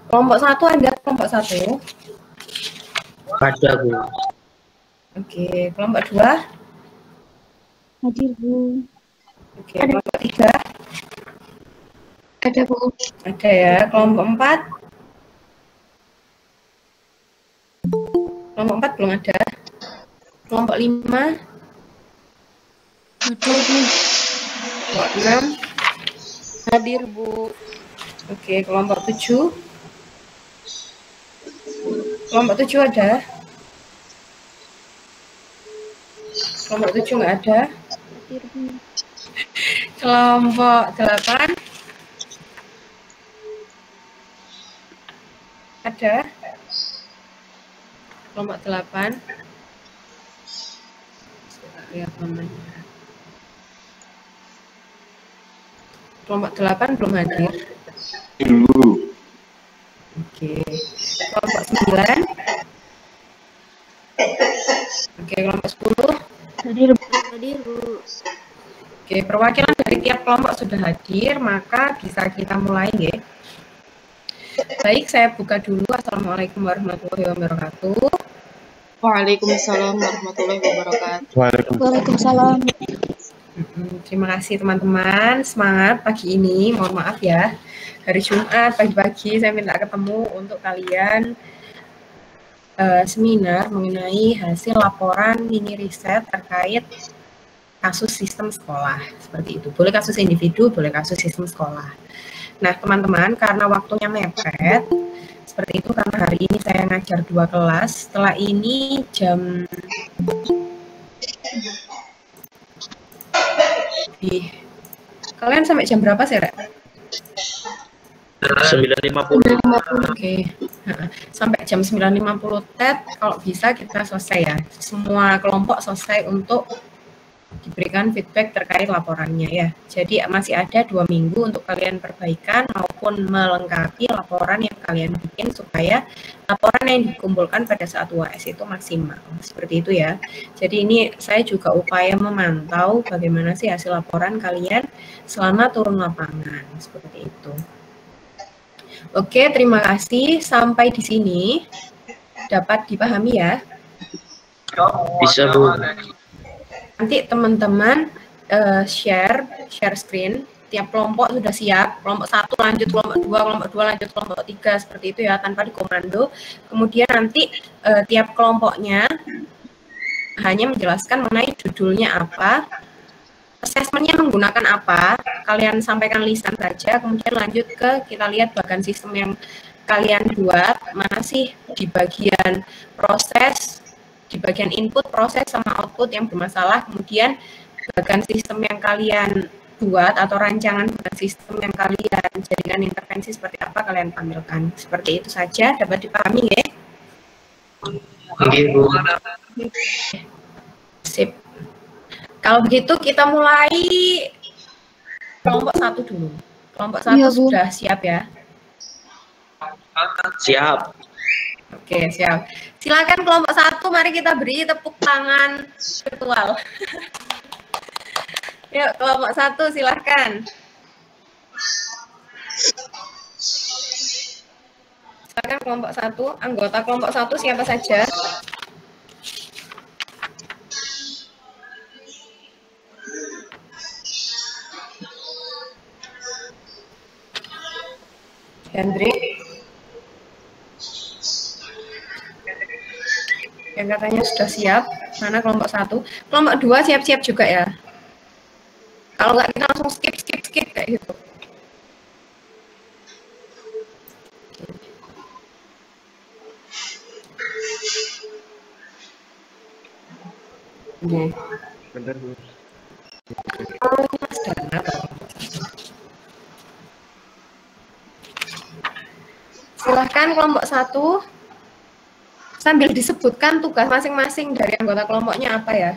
Kelompok 1 ada kelompok 1? Ada, Bu. Oke, kelompok 2? Hadir, Bu. Oke, kelompok 3? Ada, Bu. Ada ya. Kelompok 4? Kelompok 4 belum ada. Kelompok 5? Hadir, Bu. Kelompok 6? Hadir, Bu. Oke, kelompok 7? Kelompok 7 ada? Kelompok 7 nggak ada. Hadir, Bu. Kelompok 8? Ada? Kelompok 8? Lihat namanya. Kelompok 8 belum hadir. Dulu. Oke. Kelompok 9? Oke, kelompok 10? Hadir, Bu. Hadir, Bu. Oke, perwakilan dari tiap kelompok sudah hadir, maka bisa kita mulai ya. Baik, saya buka dulu. Assalamualaikum warahmatullahi wabarakatuh. Waalaikumsalam warahmatullahi wabarakatuh. Waalaikumsalam. Terima kasih teman-teman. Semangat pagi ini. Mohon maaf ya. Hari Jumat pagi-pagi saya minta ketemu untuk kalian seminar mengenai hasil laporan mini riset terkait kasus sistem sekolah. Seperti itu. Boleh kasus individu, boleh kasus sistem sekolah. Nah, teman-teman, karena waktunya mepet, seperti itu karena hari ini saya ngajar 2 kelas. Setelah ini jam kalian sampai jam berapa sih, Rek? 9.50. Oke. Sampai jam 9.50 TET, kalau bisa kita selesai ya. Semua kelompok selesai untuk diberikan feedback terkait laporannya ya. Jadi masih ada 2 minggu untuk kalian perbaikan maupun melengkapi laporan yang kalian bikin supaya laporan yang dikumpulkan pada saat UAS itu maksimal. Seperti itu ya. Jadi ini saya juga upaya memantau bagaimana sih hasil laporan kalian selama turun lapangan. Seperti itu. Oke, terima kasih. Sampai di sini dapat dipahami ya. Bisa, Bu. Nanti teman-teman share screen. Tiap kelompok sudah siap. Kelompok 1 lanjut kelompok 2, kelompok 2 lanjut kelompok 3, seperti itu ya, tanpa dikomando. Kemudian nanti tiap kelompoknya hanya menjelaskan mengenai judulnya apa, assessment-nya menggunakan apa, kalian sampaikan lisan saja, kemudian lanjut ke kita lihat bagian sistem yang kalian buat, mana sih di bagian proses, di bagian input, proses, sama output yang bermasalah, kemudian bagian sistem yang kalian buat atau rancangan bagian sistem yang kalian jadikan intervensi seperti apa kalian tampilkan. Seperti itu saja, dapat dipahami ya? Oke, Bu. Sip. Kalau begitu kita mulai kelompok 1 dulu. Kelompok 1 Iya, Bu. sudah siap ya? Siap. Oke, siap. Silakan kelompok 1, mari kita beri tepuk tangan virtual. Yuk, kelompok 1 silahkan. Silakan kelompok 1, anggota kelompok 1 siapa saja? Hendrik. Yang katanya sudah siap. Mana kelompok 1? Kelompok 2 siap-siap juga ya? Kalau nggak kita langsung skip kayak gitu. Oke. Bentar, Bu. Silahkan kelompok 1 sambil disebutkan tugas masing-masing dari anggota kelompoknya apa ya.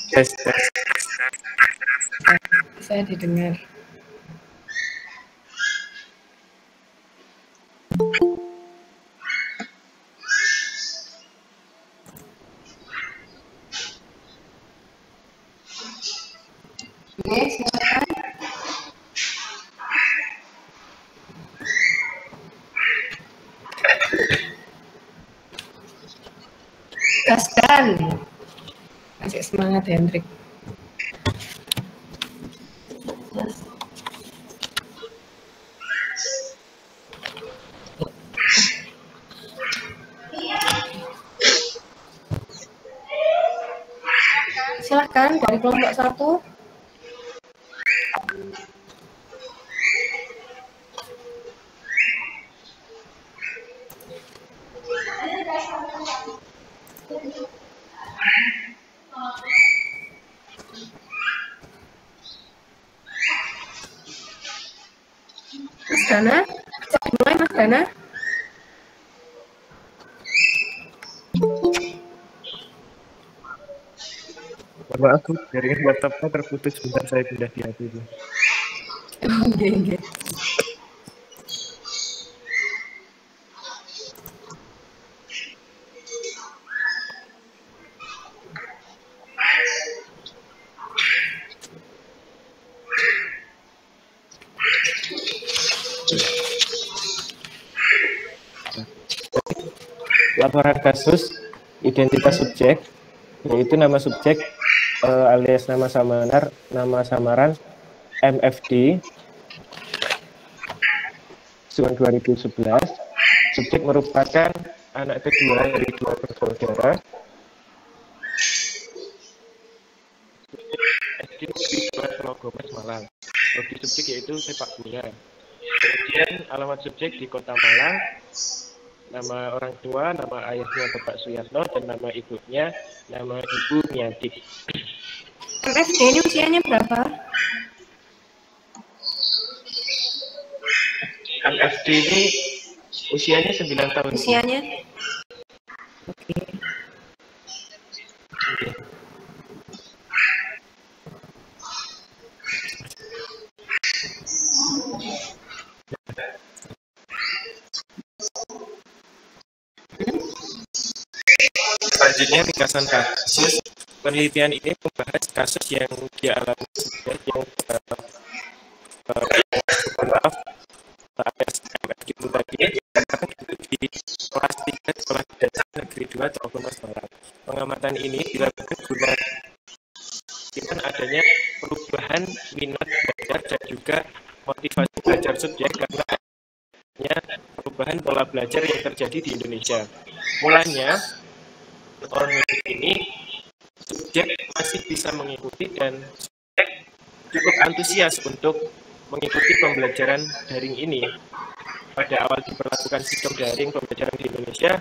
Tes, tes. Saya didengar. Oke, silakan. Gaskan. Kasih semangat Hendrik. Silakan dari kelompok 1. Mas Dana, bisa dimulai Mas Dana. Maaf, jaringan WhatsApp-nya terputus, sebentar saya pindah di HP itu. Oke. Laporan kasus identitas subjek, yaitu nama subjek alias nama samaran MFD tahun 2011. Subjek merupakan anak kedua dari 2 bersaudara. SD Negeri 2 Telogomas Malang. Hobi subjek yaitu sepak bola. Kemudian alamat subjek di Kota Malang. Nama orang tua, nama ayahnya Bapak Suyatno, dan nama ibunya, nama Ibu Miyadik. MFD ini usianya berapa? MFD ini usianya 9 tahun. Usianya? Oke. Selanjutnya ringkasan kasus. Penelitian ini membahas kasus yang dialami subjek yang maaf alias MFD itu tadi sekarang duduk di kelas 3 Sekolah Dasar Negeri 2 Telogomas Malang. Pengamatan ini dilakukan guna adanya perubahan minat belajar dan juga motivasi belajar subjek karena adanya perubahan pola belajar yang terjadi di Indonesia. Mulanya online ini subjek masih bisa mengikuti dan subjek cukup antusias untuk mengikuti pembelajaran daring ini. Pada awal diberlakukan sistem daring pembelajaran di Indonesia,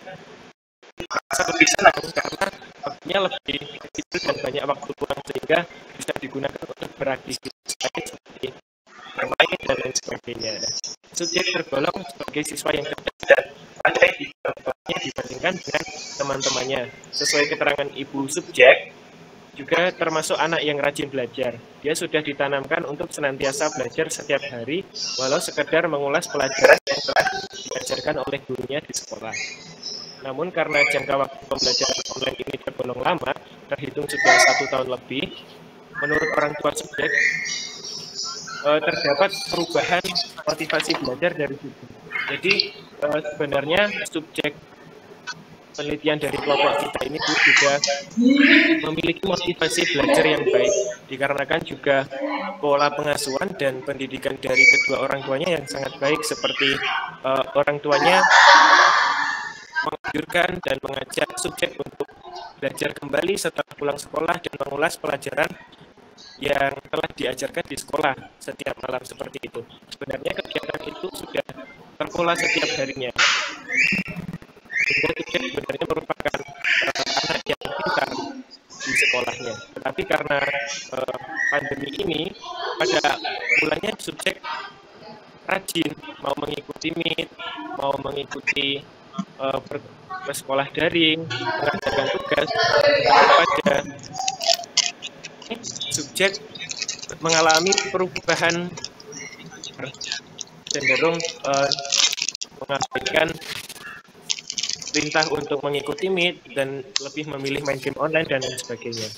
merasa lebih senang karena waktunya lebih kecil dan banyak waktu luang sehingga bisa digunakan untuk beraktivitas lain seperti bermain dan lain sebagainya. Subjek tergolong sebagai siswa yang cerdas dan pandai di kelompoknya dibandingkan dengan teman-temannya. Sesuai keterangan ibu subjek, juga termasuk anak yang rajin belajar. Dia sudah ditanamkan untuk senantiasa belajar setiap hari, walau sekedar mengulas pelajaran yang telah diajarkan oleh gurunya di sekolah. Namun karena jangka waktu pembelajaran online ini tergolong lama, terhitung sudah 1 tahun lebih, menurut orang tua subjek, terdapat perubahan motivasi belajar dari subjek. Jadi sebenarnya subjek penelitian dari kelompok kita ini juga memiliki motivasi belajar yang baik, dikarenakan juga pola pengasuhan dan pendidikan dari kedua orang tuanya yang sangat baik, seperti orang tuanya menganjurkan dan mengajak subjek untuk belajar kembali setelah pulang sekolah dan mengulas pelajaran yang telah diajarkan di sekolah setiap malam seperti itu. Sebenarnya kegiatan itu sudah terpola setiap harinya. Sehingga subjek sebenarnya merupakan anak yang pintar di sekolahnya. Tetapi karena pandemi ini, pada mulanya subjek rajin, mau mengikuti Meet, mau mengikuti bersekolah daring, mengerjakan tugas, pada subjek mengalami perubahan cenderung mengabaikan perintah untuk mengikuti Meet dan lebih memilih main game online dan lain sebagainya.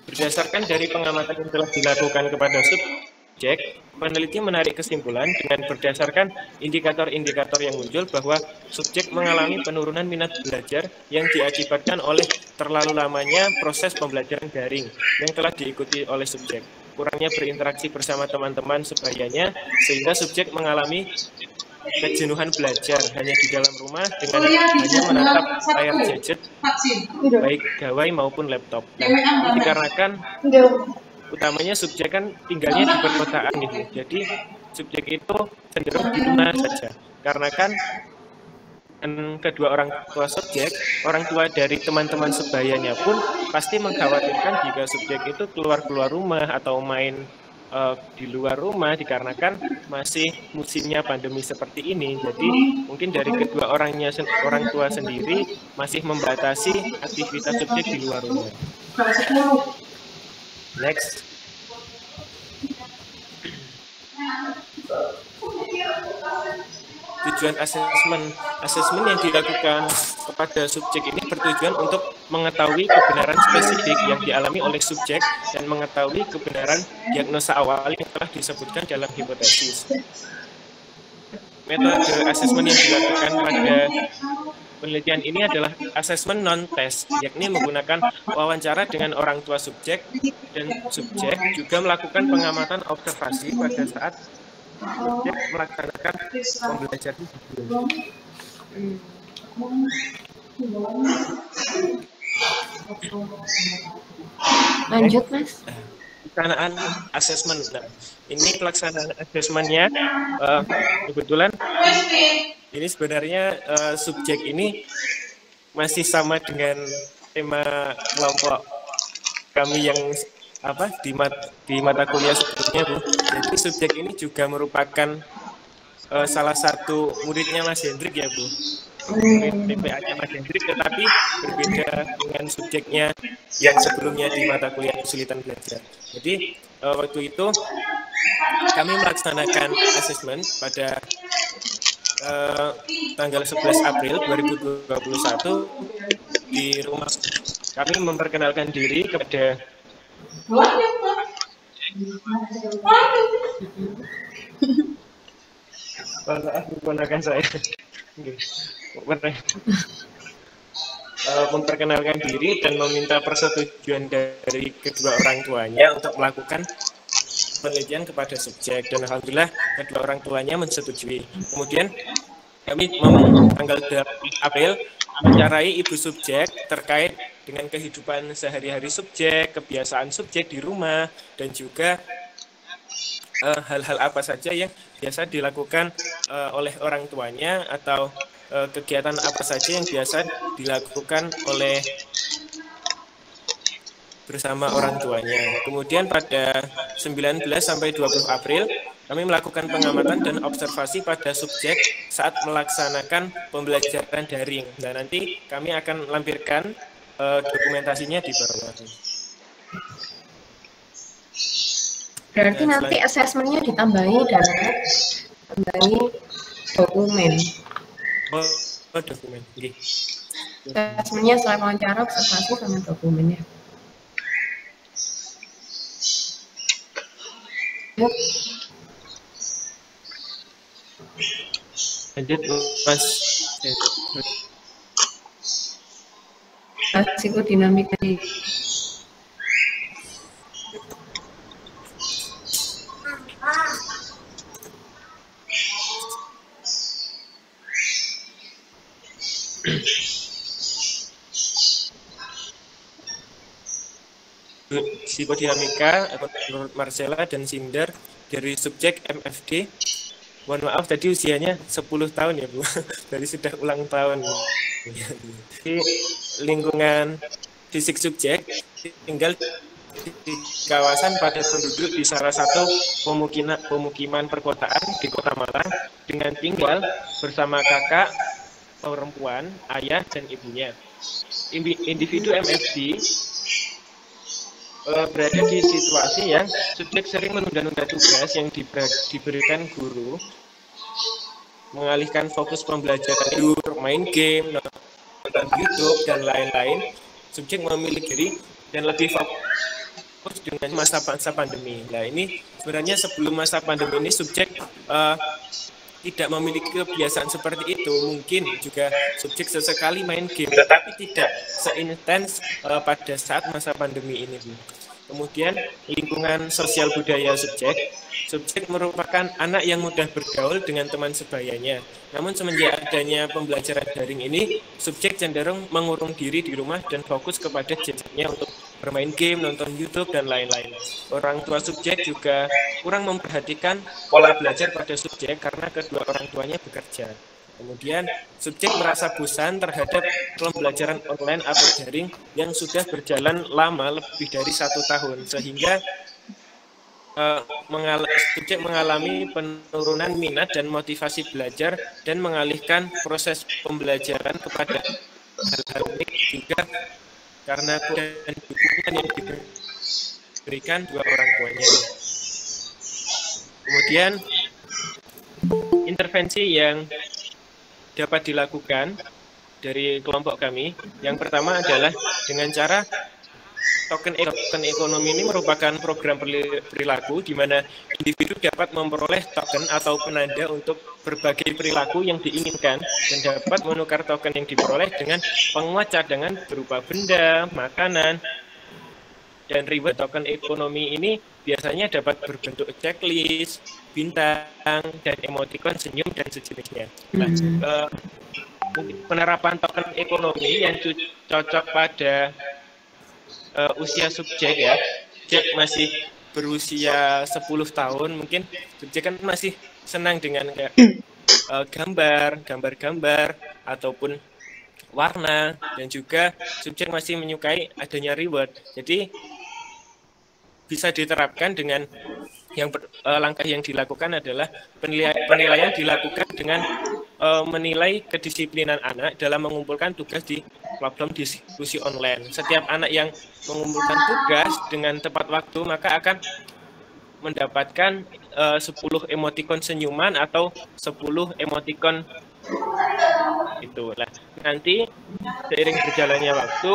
Berdasarkan dari pengamatan yang telah dilakukan kepada subjek, peneliti menarik kesimpulan dengan berdasarkan indikator-indikator yang muncul bahwa subjek mengalami penurunan minat belajar yang diakibatkan oleh terlalu lamanya proses pembelajaran daring yang telah diikuti oleh subjek, kurangnya berinteraksi bersama teman-teman sebayanya, sehingga subjek mengalami kejenuhan belajar hanya di dalam rumah dengan hanya menatap layar gadget, baik gawai maupun laptop. Nah, ini dikarenakan utamanya subjek kan tinggalnya di perkotaan gitu. Jadi subjek itu cenderung di rumah saja. Karena kan kedua orang tua subjek, orang tua dari teman-teman sebayanya pun pasti mengkhawatirkan jika subjek itu keluar rumah atau main di luar rumah dikarenakan masih musimnya pandemi seperti ini. Jadi mungkin dari kedua orang tua sendiri masih membatasi aktivitas subjek di luar rumah. Next. Tujuan asesmen yang dilakukan kepada subjek ini bertujuan untuk mengetahui kebenaran spesifik yang dialami oleh subjek dan mengetahui kebenaran diagnosa awal yang telah disebutkan dalam hipotesis. Metode asesmen yang dilakukan pada penelitian ini adalah asesmen non-test, yakni menggunakan wawancara dengan orang tua subjek, dan subjek juga melakukan pengamatan observasi pada saat subjek melaksanakan pembelajaran sebelumnya. Lanjut, Mas. Pelaksanaan asesmen. Nah, ini pelaksanaan asesmennya kebetulan ini sebenarnya subjek ini masih sama dengan tema kelompok kami yang di mata kuliah sebelumnya, Bu. Jadi subjek ini juga merupakan salah satu muridnya Mas Hendrik ya, Bu. Murid TPA-nya Mas Hendrik, tetapi berbeda dengan subjeknya yang sebelumnya di mata kuliah kesulitan belajar. Jadi waktu itu kami melaksanakan asesmen pada tanggal 11 April 2021 di rumah. Kami memperkenalkan diri kepada menggunakan saya memperkenalkan diri dan meminta persetujuan dari kedua orang tuanya untuk melakukan penelitian kepada subjek, dan alhamdulillah kedua orang tuanya menyetujui. Kemudian kami tanggal 8 April mencarai ibu subjek terkait dengan kehidupan sehari-hari subjek, kebiasaan subjek di rumah, dan juga hal-hal apa saja yang biasa dilakukan oleh orang tuanya atau kegiatan apa saja yang biasa dilakukan oleh bersama orang tuanya. Kemudian pada 19 sampai 20 April kami melakukan pengamatan dan observasi pada subjek saat melaksanakan pembelajaran daring. Dan nanti kami akan lampirkan dokumentasinya di bawah. Berarti nanti asesmennya ditambahi dokumen. Oh, dokumen. Okay. Asesmennya selain wawancara, observasi sama dokumennya. Yuk. Lanjut, Mas. Psikodinamika di psikodinamika menurut Marcella dan Cinder dari subjek MFD. Mohon maaf tadi usianya 10 tahun ya, Bu. Dari sudah ulang tahun. Di lingkungan fisik subjek tinggal di kawasan padat penduduk di salah satu pemukiman perkotaan di Kota Malang dengan tinggal bersama kakak, perempuan, ayah, dan ibunya. Individu MFD berada di situasi yang subjek sering menunda-nunda tugas yang diberikan guru, mengalihkan fokus pembelajaran tidur, main game, nonton YouTube, dan lain-lain. Subjek memilih diri dan lebih fokus dengan masa pandemi. Nah, ini sebenarnya sebelum masa pandemi ini subjek tidak memiliki kebiasaan seperti itu. Mungkin juga subjek sesekali main game, tetapi tidak seintens pada saat masa pandemi ini. Kemudian lingkungan sosial budaya subjek. Subjek merupakan anak yang mudah bergaul dengan teman sebayanya. Namun semenjak adanya pembelajaran daring ini, subjek cenderung mengurung diri di rumah dan fokus kepada gadgetnya untuk bermain game, nonton YouTube, dan lain-lain. Orang tua subjek juga kurang memperhatikan pola belajar pada subjek karena kedua orang tuanya bekerja. Kemudian, subjek merasa bosan terhadap pembelajaran online atau daring yang sudah berjalan lama lebih dari 1 tahun, sehingga subjek mengalami penurunan minat dan motivasi belajar dan mengalihkan proses pembelajaran kepada hal-hal unik juga karena dan dukungan yang diberikan dua orang tuanya. Kemudian, intervensi yang dapat dilakukan dari kelompok kami, yang pertama adalah dengan cara token ekonomi ini merupakan program perilaku di mana individu dapat memperoleh token atau penanda untuk berbagai perilaku yang diinginkan dan dapat menukar token yang diperoleh dengan penguat cadangan berupa benda, makanan, dan reward. Token ekonomi ini biasanya dapat berbentuk checklist, bintang, dan emoticon senyum dan sejenisnya. Nah, penerapan token ekonomi yang cocok pada usia subjek ya, subjek masih berusia 10 tahun, mungkin subjek kan masih senang dengan kayak gambar ataupun warna, dan juga subjek masih menyukai adanya reward. Jadi bisa diterapkan dengan langkah yang dilakukan adalah penilaian dilakukan dengan menilai kedisiplinan anak dalam mengumpulkan tugas di platform diskusi online. Setiap anak yang mengumpulkan tugas dengan tepat waktu maka akan mendapatkan 10 emoticon senyuman atau 10 emoticon itu. Nah, nanti seiring berjalannya waktu,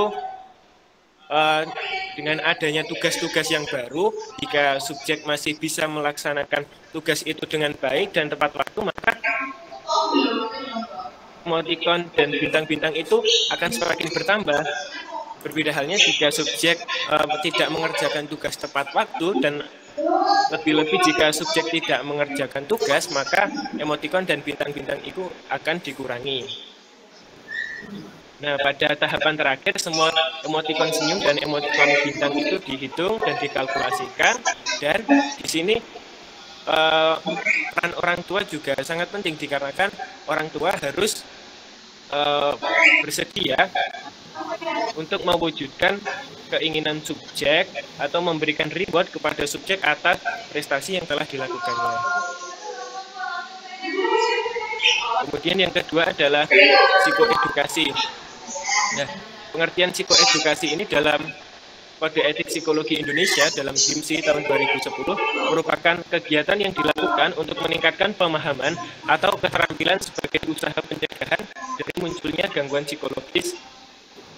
dengan adanya tugas-tugas yang baru, jika subjek masih bisa melaksanakan tugas itu dengan baik dan tepat waktu, maka emoticon dan bintang-bintang itu akan semakin bertambah. Berbeda halnya jika subjek tidak mengerjakan tugas tepat waktu, dan lebih-lebih jika subjek tidak mengerjakan tugas, maka emoticon dan bintang-bintang itu akan dikurangi. Nah, pada tahapan terakhir, semua emoticon senyum dan emoticon bintang itu dihitung dan dikalkulasikan. Dan di sini peran orang tua juga sangat penting, dikarenakan orang tua harus bersedia untuk mewujudkan keinginan subjek atau memberikan reward kepada subjek atas prestasi yang telah dilakukannya. Kemudian yang kedua adalah psikoedukasi. Nah, pengertian psikoedukasi ini dalam Kode Etik Psikologi Indonesia dalam GIMSI tahun 2010 merupakan kegiatan yang dilakukan untuk meningkatkan pemahaman atau keterampilan sebagai usaha pencegahan dari munculnya gangguan psikologis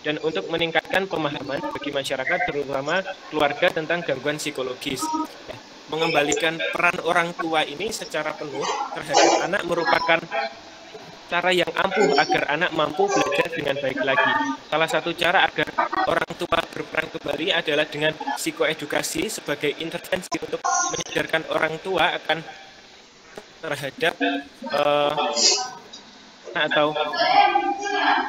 dan untuk meningkatkan pemahaman bagi masyarakat terutama keluarga tentang gangguan psikologis. Nah, mengembalikan peran orang tua ini secara penuh terhadap anak merupakan cara yang ampuh agar anak mampu belajar dengan baik lagi. Salah satu cara agar orang tua berperan kembali adalah dengan psikoedukasi sebagai intervensi untuk menyadarkan orang tua akan terhadap atau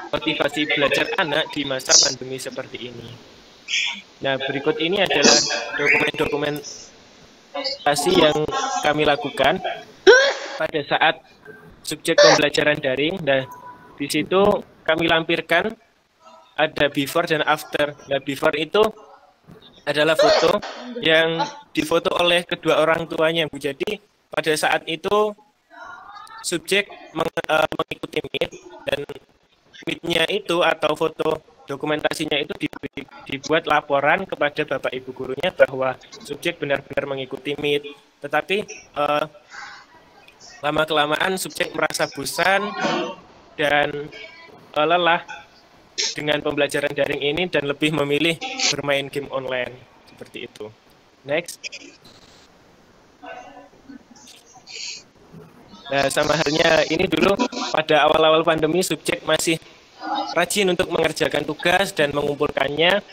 motivasi belajar anak di masa pandemi seperti ini. Nah, berikut ini adalah dokumen-dokumen yang kami lakukan pada saat subjek pembelajaran daring. Nah, di situ kami lampirkan ada before dan after. Nah, before itu adalah foto yang difoto oleh kedua orang tuanya, Bu. Jadi pada saat itu subjek mengikuti meet, dan meet-nya itu atau foto dokumentasinya itu dibuat laporan kepada Bapak Ibu gurunya bahwa subjek benar-benar mengikuti meet. Tetapi lama-kelamaan subjek merasa bosan dan lelah dengan pembelajaran daring ini dan lebih memilih bermain game online seperti itu. Next. Nah, sama halnya ini dulu pada awal-awal pandemi subjek masih rajin untuk mengerjakan tugas dan mengumpulkannya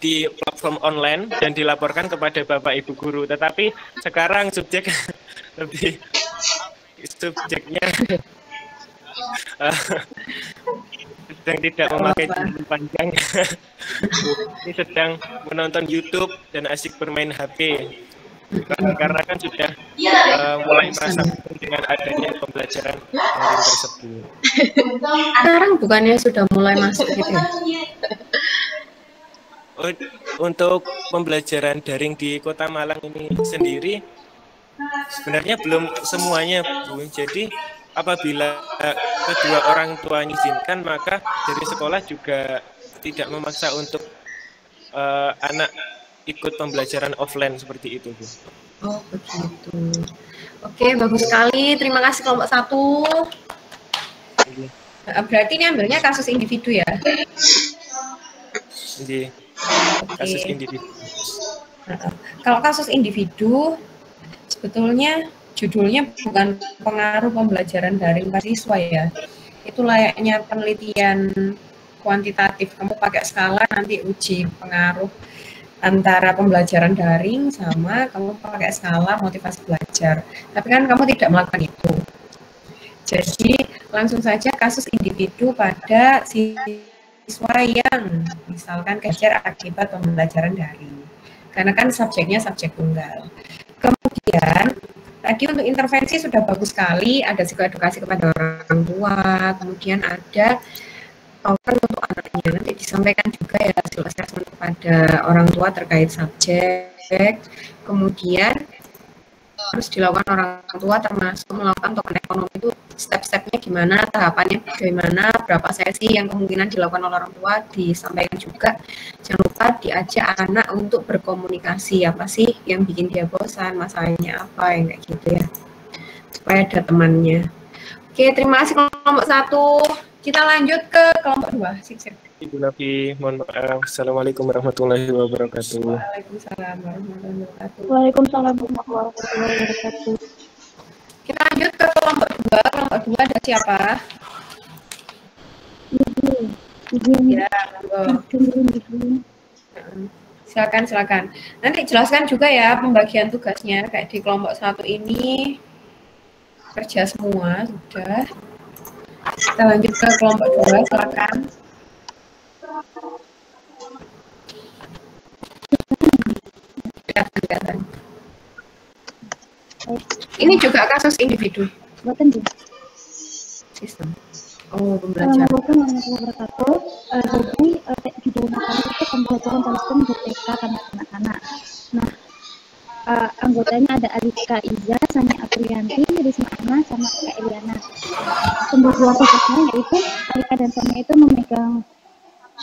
di platform online dan dilaporkan kepada Bapak Ibu guru. Tetapi sekarang subjeknya sedang tidak memakai jilbab panjang. Ini sedang menonton YouTube dan asik bermain HP. Karena kan sudah mulai merasa dengan adanya pembelajaran daring tersebut. Sekarang bukannya sudah mulai masuk gitu ya? Untuk pembelajaran daring di Kota Malang ini sendiri sebenarnya belum semuanya, Bu. Jadi apabila kedua orang tua mengizinkan, maka dari sekolah juga tidak memaksa untuk anak ikut pembelajaran offline seperti itu, Bu. Oh, begitu. Oke, bagus sekali. Terima kasih kelompok 1. Berarti ini ambilnya kasus individu ya? Jadi, kasus individu. Kalau kasus individu, sebetulnya judulnya bukan pengaruh pembelajaran daring pada siswa ya. Itu layaknya penelitian kuantitatif. Kamu pakai skala nanti uji pengaruh antara pembelajaran daring sama kamu pakai skala motivasi belajar. Tapi kan kamu tidak melakukan itu. Jadi langsung saja kasus individu pada siswa yang misalkan kejar akibat pembelajaran daring. Karena kan subjeknya subjek tunggal. Kemudian tadi untuk intervensi sudah bagus sekali, ada juga edukasi kepada orang tua, kemudian ada open untuk anaknya, nanti disampaikan juga ya hasil assessment kepada orang tua terkait subjek, kemudian harus dilakukan orang tua termasuk melakukan token ekonomi itu step-stepnya gimana, tahapannya bagaimana, berapa sesi yang kemungkinan dilakukan oleh orang tua disampaikan juga. Jangan lupa diajak anak untuk berkomunikasi, apa sih yang bikin dia bosan, masalahnya apa, yang kayak gitu ya, supaya ada temannya. Oke, terima kasih kelompok 1. Kita lanjut ke kelompok 2. Sip. Ibu Nafi, mohon maaf. Assalamualaikum warahmatullahi wabarakatuh. Waalaikumsalam warahmatullahi wabarakatuh. Waalaikumsalam warahmatullahi wabarakatuh. Kita lanjut ke kelompok 2. Kelompok 2 ada siapa? Ibu. Ya, silakan. Nanti jelaskan juga ya pembagian tugasnya. Kayak di kelompok 1 ini kerja semua sudah. Kita lanjut ke kelompok 2, silakan. Kelihatan. Ini juga kasus individu. Buatan Sistem. Oh, pembelajaran. Assalamualaikum warahmatullahi wabarakatuh. Jadi judul makalah itu pembelajaran sistem BTK kanak-kanak. Nah, anggotanya ada Alika Iza, Sani Aprianti, Risma Ana, sama Kak Eliana. Pembagian tugasnya yaitu Alika dan Sani itu memegang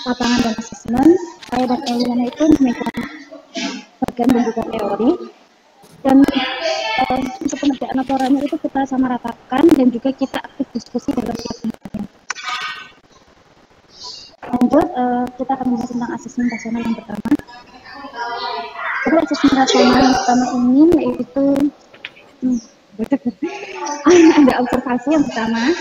lapangan dan asesmen, saya dan Eliana itu memegang bagian pembukaan teori, dan untuk pengerjaan laporannya itu kita sama ratakan dan juga kita aktif diskusi dalam tiap tingkatnya. Lanjut, kita akan membahas tentang asesmen rasional yang pertama. Jadi asesmen rasional yang pertama ini yaitu ada observasi yang pertama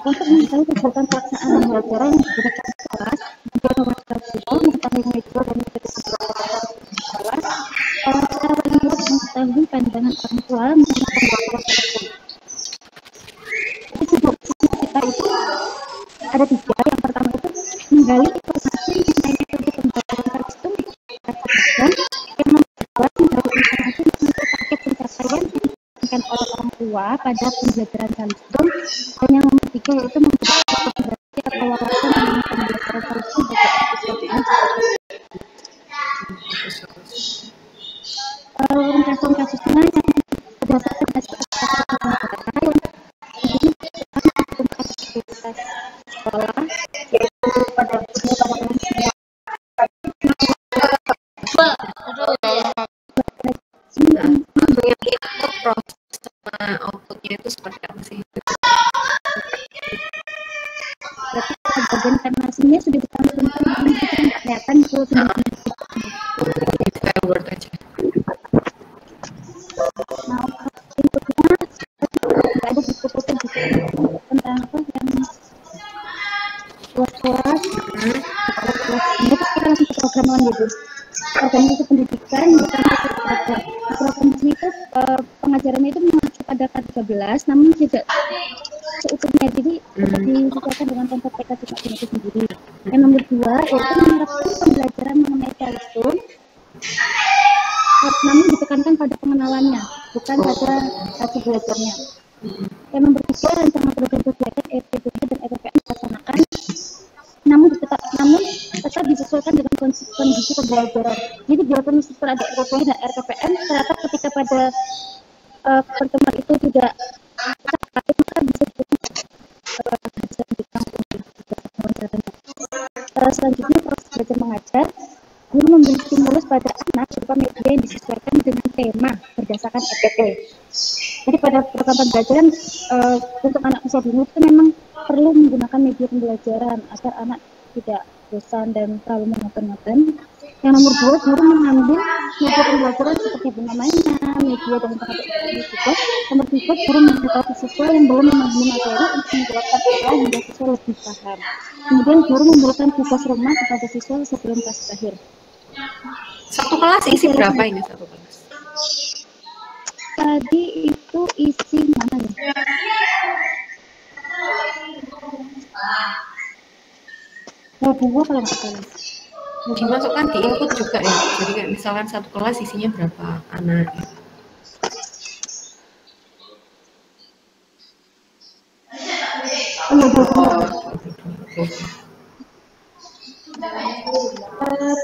untuk mengetahui kegiatan pelaksanaan pembelajaran yang diberikan di kelas, kemudian memastikan siswa mengetahui metode dan metode pembelajaran di kelas, secara lanjut mengetahui pandangan orang tua mengenai pembelajaran tersebut. Jadi sebuah kita itu ada 3. Yang pertama itu menggali informasi mengenai metode pembelajaran tersebut dan yang membuat menggali informasi mengenai paket pencapaian yang diberikan oleh orang tua pada pembelajaran kalistum, dan yang ketiga yaitu memberikan rekomendasi atau wawasan mengenai pembelajaran kalistum bagi aktivitas ringkasan kasusnya yang berdasarkan hasil observasi outputnya itu seperti apa sih? Berarti bagian informasinya sudah ditampilkan, namun kita nggak kelihatan itu Itu kayak Word aja. Nah, inputnya nggak ada buku-buku gitu tentang apa yang kelas-kelas. Ini kita langsung ke program gitu. Organisasi pendidikan bukan satu program. Program ini itu pengajarannya itu mengacu pada K13, namun tidak seutuhnya, jadi tetap disesuaikan dengan tempat PK itu sendiri. Yang nomor 2 yaitu menerapkan pembelajaran mengenai Charleston, namun ditekankan pada pengenalannya, bukan pada hasil belajarnya. Yang nomor 3, rancangan program kegiatan EPPD dan EPPN dilaksanakan, namun tetap disesuaikan dengan kondisi pembelajaran. Jadi biarpun meskipun ada RPPN dan RPPN, ternyata ketika pada pertemuan itu tidak tercapai, maka bisa selanjutnya proses belajar mengajar. Guru memberi stimulus pada anak berupa media yang disesuaikan dengan tema berdasarkan EPP. Jadi pada program pembelajaran untuk anak usia dini itu memang perlu menggunakan media pembelajaran agar anak tidak bosan dan terlalu monoton. Yang nomor 2, guru mengambil media pembelajaran seperti bunga mainan, media dan internet juga. Nomor 3, guru memberitahu siswa yang belum memahami materi untuk menjelaskan pola hingga siswa lebih paham. Kemudian guru memberikan tugas rumah kepada siswa sebelum kelas terakhir. Satu kelas isi berapa ini satu kelas? Tadi itu isi mana ya? Dua kalau nggak salah. Dimasukkan di input juga ya. Jadi kayak misalkan satu kelas isinya berapa anak?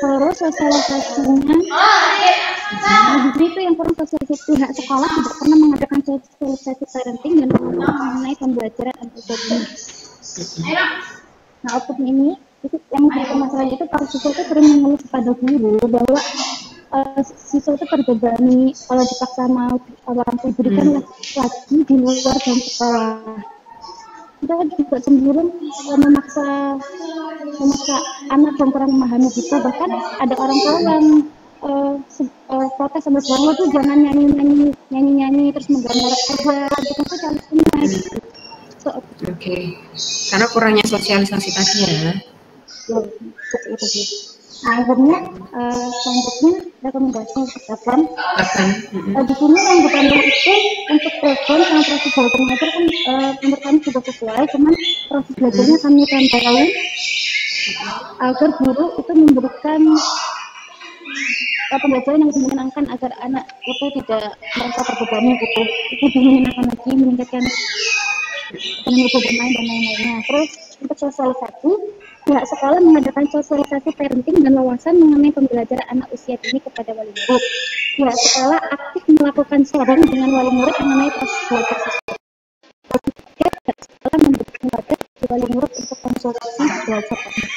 Terus sosialisasinya, di situ yang kurang sosialisasi pihak sekolah tidak pernah mengadakan sosialisasi parenting dan mengenai pembelajaran anak usia dini. Nah, output ini itu yang menjadi masalah itu para siswa itu sering mengeluh kepada guru bahwa siswa itu terbebani kalau dipaksa mau orang tua berikan lagi di luar jam sekolah. Kita juga cenderung memaksa anak yang kurang memahami gitu. Bahkan ada orang tua yang protes sama bahwa tuh jangan nyanyi terus menggambar aja gitu tuh Charleston gitu. Oke. Karena kurangnya sosialisasi tadi ya. Seperti itu sih. Nah, akhirnya selanjutnya rekomendasi yang di sini yang ditambah itu untuk program sama proses belajar mengajar kan menurut kami sudah sesuai, cuman proses belajarnya kami tambahin agar guru itu memberikan pembelajaran yang menyenangkan agar anak itu tidak merasa terbebani gitu. Itu menyenangkan lagi, meningkatkan ekonomi bermain dan lain-lainnya. Terus untuk sosialisasi, pihak sekolah mengadakan sosialisasi parenting dan wawasan mengenai pembelajaran anak usia dini kepada wali murid. Pihak sekolah aktif melakukan sharing dengan wali murid mengenai proses belajar siswa. Pihak sekolah memberikan pada wali murid untuk konsultasi belajar anak.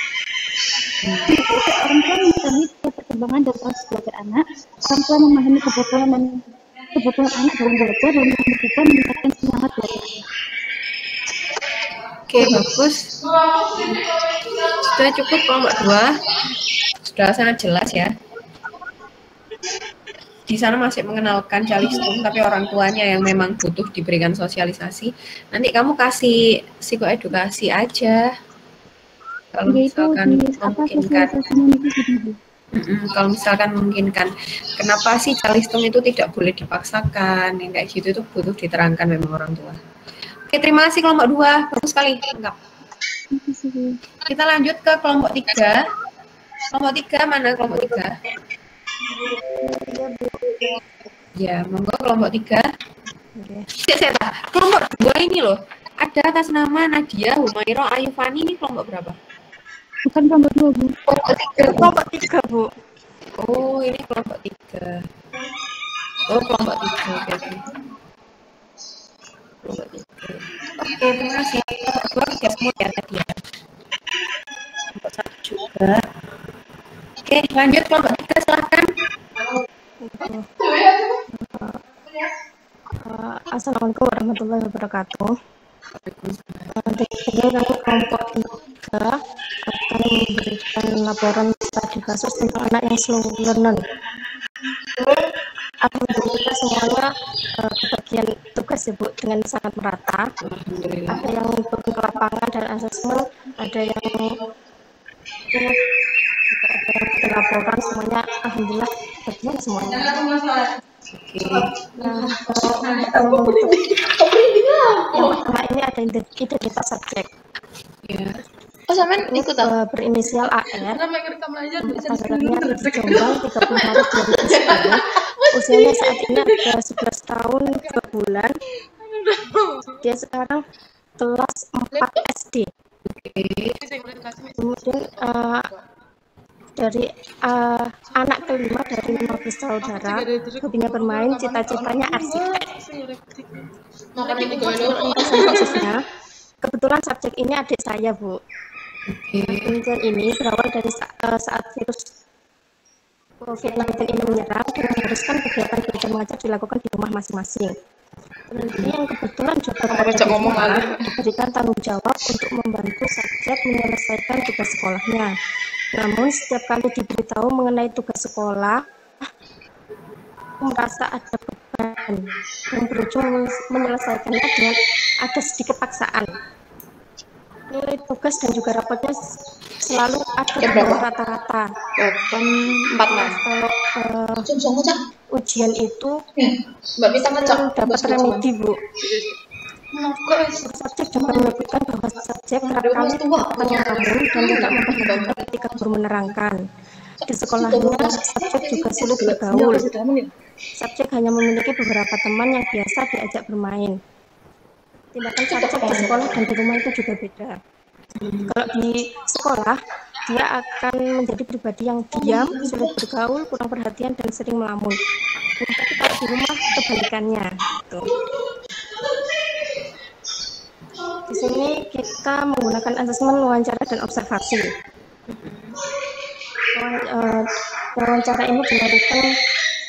Orang tua mengetahui perkembangan dan proses belajar anak. Orang tua memahami kebutuhan anak dalam belajar dan juga meningkatkan semangat belajar anak. Oke, bagus. Sudah cukup kelompok 2. Sudah sangat jelas ya. Di sana masih mengenalkan Charleston, tapi orang tuanya yang memang butuh diberikan sosialisasi. Nanti kamu kasih psikoedukasi aja. Kalau misalkan memungkinkan. Kalau misalkan memungkinkan. Kenapa sih Charleston itu tidak boleh dipaksakan? Yang kayak gitu itu butuh diterangkan memang orang tua. Oke, terima kasih kelompok 2. Bagus sekali. Enggak. Kita lanjut ke kelompok 3. Kelompok 3 mana kelompok 3? Ya, monggo kelompok 3. Kelompok 2 ini loh. Ada atas nama Nadia, Humairo, Ayufani, ini kelompok berapa? Bukan kelompok 2, Bu. Kelompok 3, Bu. Oh, ini kelompok 3. Oh, kelompok 3. Oke. Kelompok 3. Oke, terima kasih. Kelompok 2 semua ya tadi ya. Kelompok 1 juga. Oke, lanjut kelompok 3, silahkan. Assalamualaikum warahmatullahi wabarakatuh. Ini kami kelompok 3 akan memberikan laporan studi kasus tentang anak yang slow learner. Alhamdulillah semuanya kebagian tugas ya Bu dengan sangat merata. Ada yang turun ke lapangan dan asesmen, ada yang juga ada yang bikin laporan, semuanya alhamdulillah bagian semuanya. Nah, yang pertama ini ada identitas subjek. Oh, sampean ikut berinisial AR. Tanggalnya di Jombang 30 Maret 2010. Usianya saat ini ada 11 tahun 2 bulan. Dia sekarang kelas 4 SD. Kemudian dari anak kelima dari 15 saudara, hobinya bermain, cita-citanya arsitek. Kasusnya, kebetulan subjek ini adik saya, Bu. Kejadian ini berawal dari saat virus COVID-19 ini menyerang dan mengharuskan kegiatan belajar mengajar dilakukan di rumah masing-masing. Peneliti yang kebetulan juga diberikan tanggung jawab untuk membantu subjek menyelesaikan tugas sekolahnya. Namun setiap kali diberitahu mengenai tugas sekolah, merasa ada beban dan berujung menyelesaikannya dengan ada sedikit paksaan. Nilai tugas dan juga rapotnya selalu ada di bawah rata-rata. 846. Kalau ujian itu dapat remedi, Bu. Subjek juga menyebutkan bahwa subjek kerap kali tidak ngelamun dan tidak memperhatikan ketika guru menerangkan. Di sekolahnya, subjek juga sulit bergaul. Subjek hanya memiliki beberapa teman yang biasa diajak bermain. Tindakan subjek di sekolah dan di rumah itu juga beda. Kalau di sekolah, dia akan menjadi pribadi yang diam, sulit bergaul, kurang perhatian, dan sering melamun. Tapi kalau di rumah, kebalikannya. Gitu. Di sini kita menggunakan asesmen wawancara dan observasi. Wawancara ini dilakukan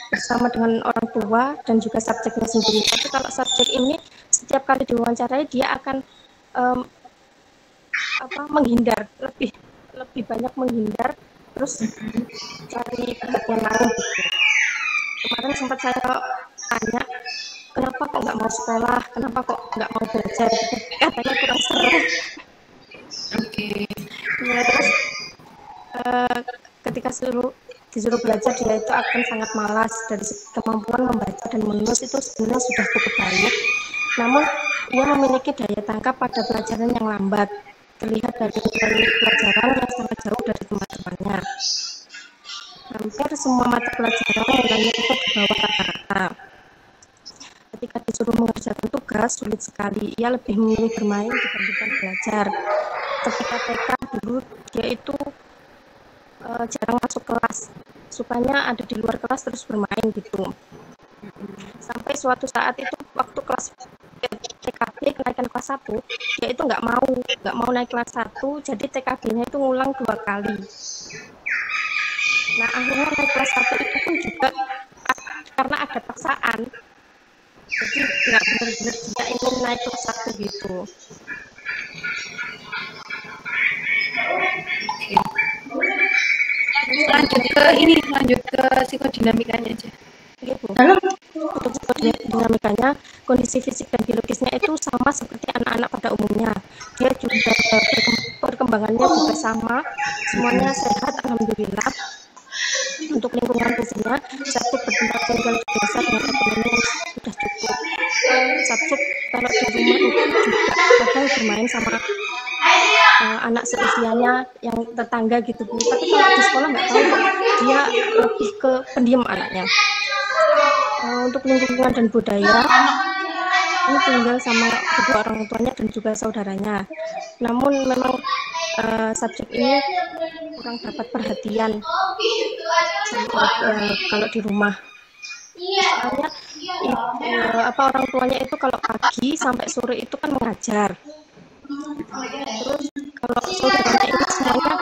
bersama dengan orang tua dan juga subjeknya sendiri. Tapi kalau subjek ini setiap kali diwawancarai dia akan menghindar, lebih banyak menghindar, terus cari perhatian lain. Kemarin sempat saya tanya, kenapa kok nggak mau sekolah, kenapa kok nggak mau belajar, katanya kurang seru. Ya, terus ketika disuruh belajar dia itu akan sangat malas. Dari kemampuan membaca dan menulis itu sebenarnya sudah cukup baik, namun ia memiliki daya tangkap pada pelajaran yang lambat, terlihat dari nilai pelajaran yang sangat jauh dari teman-temannya. Hampir semua mata pelajaran nilainya itu di bawah rata-rata. Ketika disuruh mengerjakan tugas, sulit sekali. Ia lebih memilih bermain dibandingkan belajar. Ketika TK dulu, dia itu jarang masuk kelas. Sukanya ada di luar kelas terus bermain gitu. Sampai suatu saat itu, waktu kelas TKB, kenaikan kelas 1, dia itu nggak mau naik kelas 1, jadi TKB-nya itu ngulang 2 kali. Nah, akhirnya naik kelas 1 itu pun juga karena ada paksaan. Jadi nggak benar-benar dia ingin naik kelas 1 gitu. Lanjut ke psikodinamikanya aja. Gitu. Untuk psikodinamikanya, kondisi fisik dan biologisnya itu sama seperti anak-anak pada umumnya. Dia juga perkembangannya juga sama, semuanya sehat, alhamdulillah. Untuk lingkungan fisiknya, subjek bertempat tinggal di desa dengan ekonomi yang sudah cukup. Subjek kalau di rumah itu juga kadang bermain sama anak seusianya yang tetangga gitu, Bu. Tapi kalau di sekolah nggak tahu, dia lebih ke pendiam anaknya. Untuk lingkungan dan budaya, ini tinggal sama kedua orang tuanya dan juga saudaranya. Namun memang subjek ini kurang dapat perhatian kalau di rumah. Soalnya orang tuanya itu kalau pagi sampai sore itu kan mengajar. Terus kalau saudaranya ini semuanya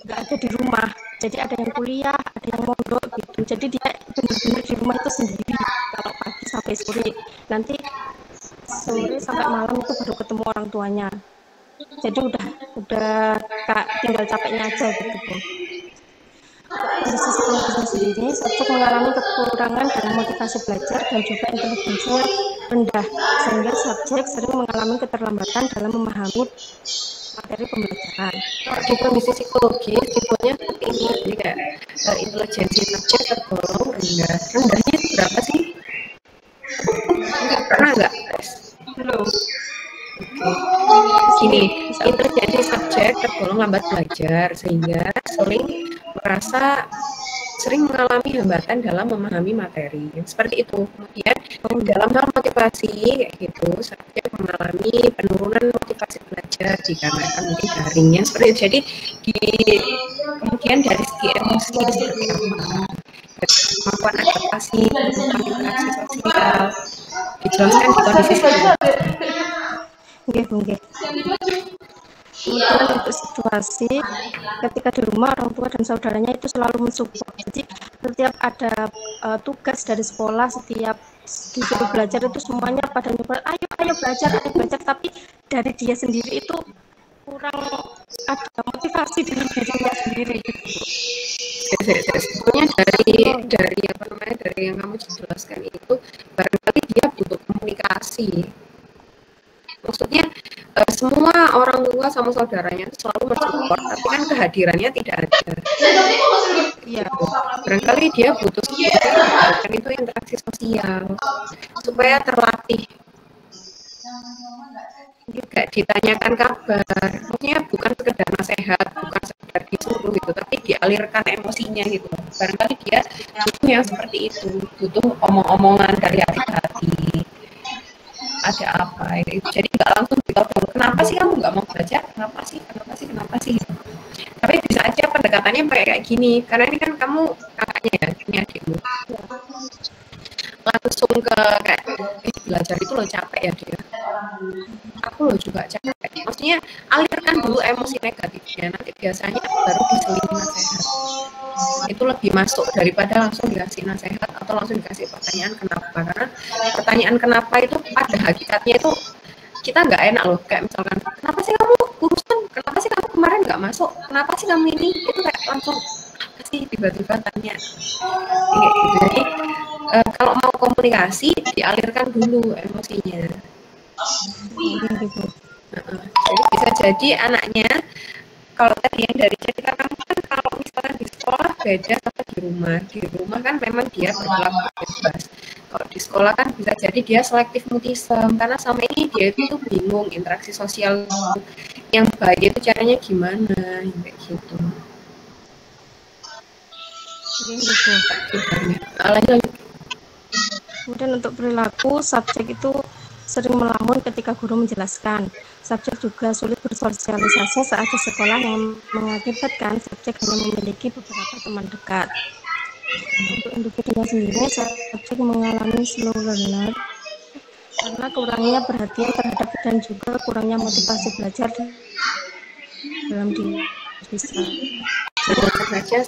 nggak ada di rumah, Jadi ada yang kuliah, ada yang mondok gitu. Jadi dia benar-benar di rumah itu sendiri. Kalau pagi sampai sore, nanti sore sampai malam itu baru ketemu orang tuanya. Jadi udah Kak, tinggal capeknya aja gitu Bu. Dari sisi psikologisnya sendiri, subjek mengalami kekurangan dalam motivasi belajar dan juga intelijensinya rendah, sehingga subjek sering mengalami keterlambatan dalam memahami materi pembelajaran. Di kondisi psikologis, tipenya seperti ini, jadi kayak intelijensi subjek tergolong rendah. Rendahnya itu berapa sih? Pernah nggak? Belum. Gini, intelijensi subjek tergolong lambat belajar sehingga sering mengalami hambatan dalam memahami materi. Seperti itu. Kemudian dalam hal motivasi kayak gitu, subjek mengalami penurunan motivasi belajar dikarenakan mungkin daringnya seperti itu. Jadi kemudian dari segi emosi seperti apa? Kemampuan adaptasi, kemampuan interaksi sosial dijelaskan di kondisi psikologis. Oke. Kemudian untuk situasi ketika di rumah orang tua dan saudaranya itu selalu mensupport. Jadi setiap ada tugas dari sekolah, setiap disuruh belajar itu semuanya pada nyupport, ayo belajar, tapi dari dia sendiri itu kurang ada motivasi diri dirinya sendiri gitu. Sebetulnya dari yang kamu jelaskan itu barangkali dia butuh komunikasi. Maksudnya semua orang tua sama saudaranya selalu mensupport, tapi kan kehadirannya tidak ada. Iya, barangkali dia butuh kan itu interaksi sosial supaya terlatih. Juga ditanyakan kabar, maksudnya bukan sekedar nasihat, bukan sekedar disuruh gitu, tapi dialirkan emosinya gitu. Barangkali dia butuh yang seperti itu, butuh omong-omongan dari hati ke hati. Ada apa itu, jadi nggak langsung ditodong, kenapa sih kamu nggak mau belajar, kenapa sih tapi bisa aja pendekatannya pakai kayak gini, karena ini kan kamu kakaknya ya, ini adikmu, langsung ke kayak belajar itu lo capek ya dia, aku lo juga capek, maksudnya alirkan dulu emosi negatifnya, nanti biasanya baru diselingi nasihat. Itu lebih masuk daripada langsung dikasih nasihat atau langsung dikasih pertanyaan kenapa, karena pertanyaan kenapa itu pada hakikatnya itu kita nggak enak loh, kayak misalkan kenapa sih kamu urusan, kenapa sih kamu kemarin nggak masuk, kenapa sih kamu ini, itu kayak langsung apa sih tiba-tiba tanya kayak gitu. Jadi kalau mau komunikasi dialirkan dulu emosinya. Jadi bisa jadi anaknya, kalau tadi yang dari cerita kamu kan kalau misalnya di sekolah beda sama di rumah kan memang dia berlaku bebas. Kalau di sekolah kan bisa jadi dia selektif mutisme, karena sama ini dia itu bingung interaksi sosial yang baik itu caranya gimana, kayak gitu. Kemudian untuk perilaku, subjek itu sering melamun ketika guru menjelaskan. Subjek juga sulit bersosialisasi saat di sekolah yang mengakibatkan subjek hanya memiliki beberapa teman dekat. Untuk individunya sendiri, subjek mengalami slow learner karena kurangnya perhatian terhadap dan juga kurangnya motivasi belajar dalam diri sendiri. Saja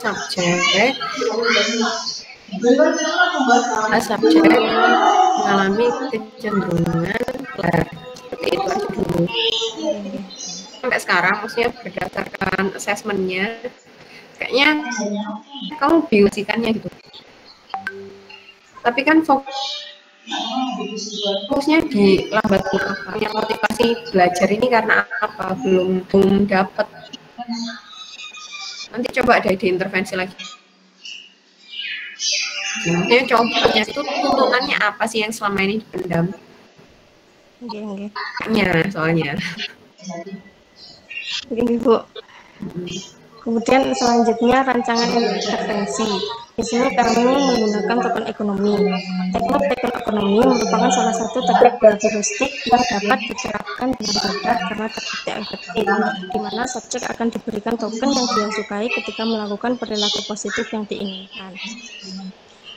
subjek mengalami kecenderungan seperti itu aja dulu sampai sekarang, maksudnya berdasarkan asesmennya kayaknya kamu bingung sihkannya gitu, tapi kan fokusnya di lambat apa, yang motivasi belajar ini karena apa, belum dapat. Nanti coba ada diintervensi lagi. Maksudnya contohnya itu tuntutannya apa sih yang selama ini dipendam? Soalnya. Begini Bu. Kemudian selanjutnya rancangan intervensi. Di sini kami menggunakan token ekonomi. Teknik token ekonomi merupakan salah satu teknik heuristik yang dapat diterapkan dengan mudah karena terbukti efektif, di mana subjek akan diberikan token yang dia sukai ketika melakukan perilaku positif yang diinginkan.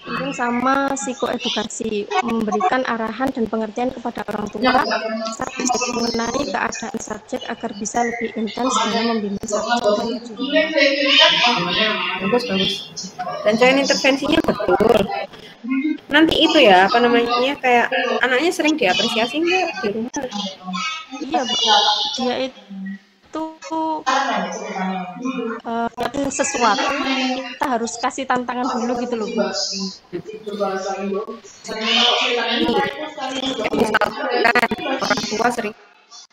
Kemudian sama psikoedukasi, memberikan arahan dan pengertian kepada orang tua subjek mengenai keadaan subjek agar bisa lebih intens dalam membimbing subjek dan tujuannya. Bagus. Dan cara intervensinya betul. Nanti itu ya, apa namanya, kayak anaknya sering diapresiasi nggak di rumah? Iya, Bu. Dia itu sesuatu kita harus kasih tantangan dulu gitu loh, Bu. Misalkan orang tua sering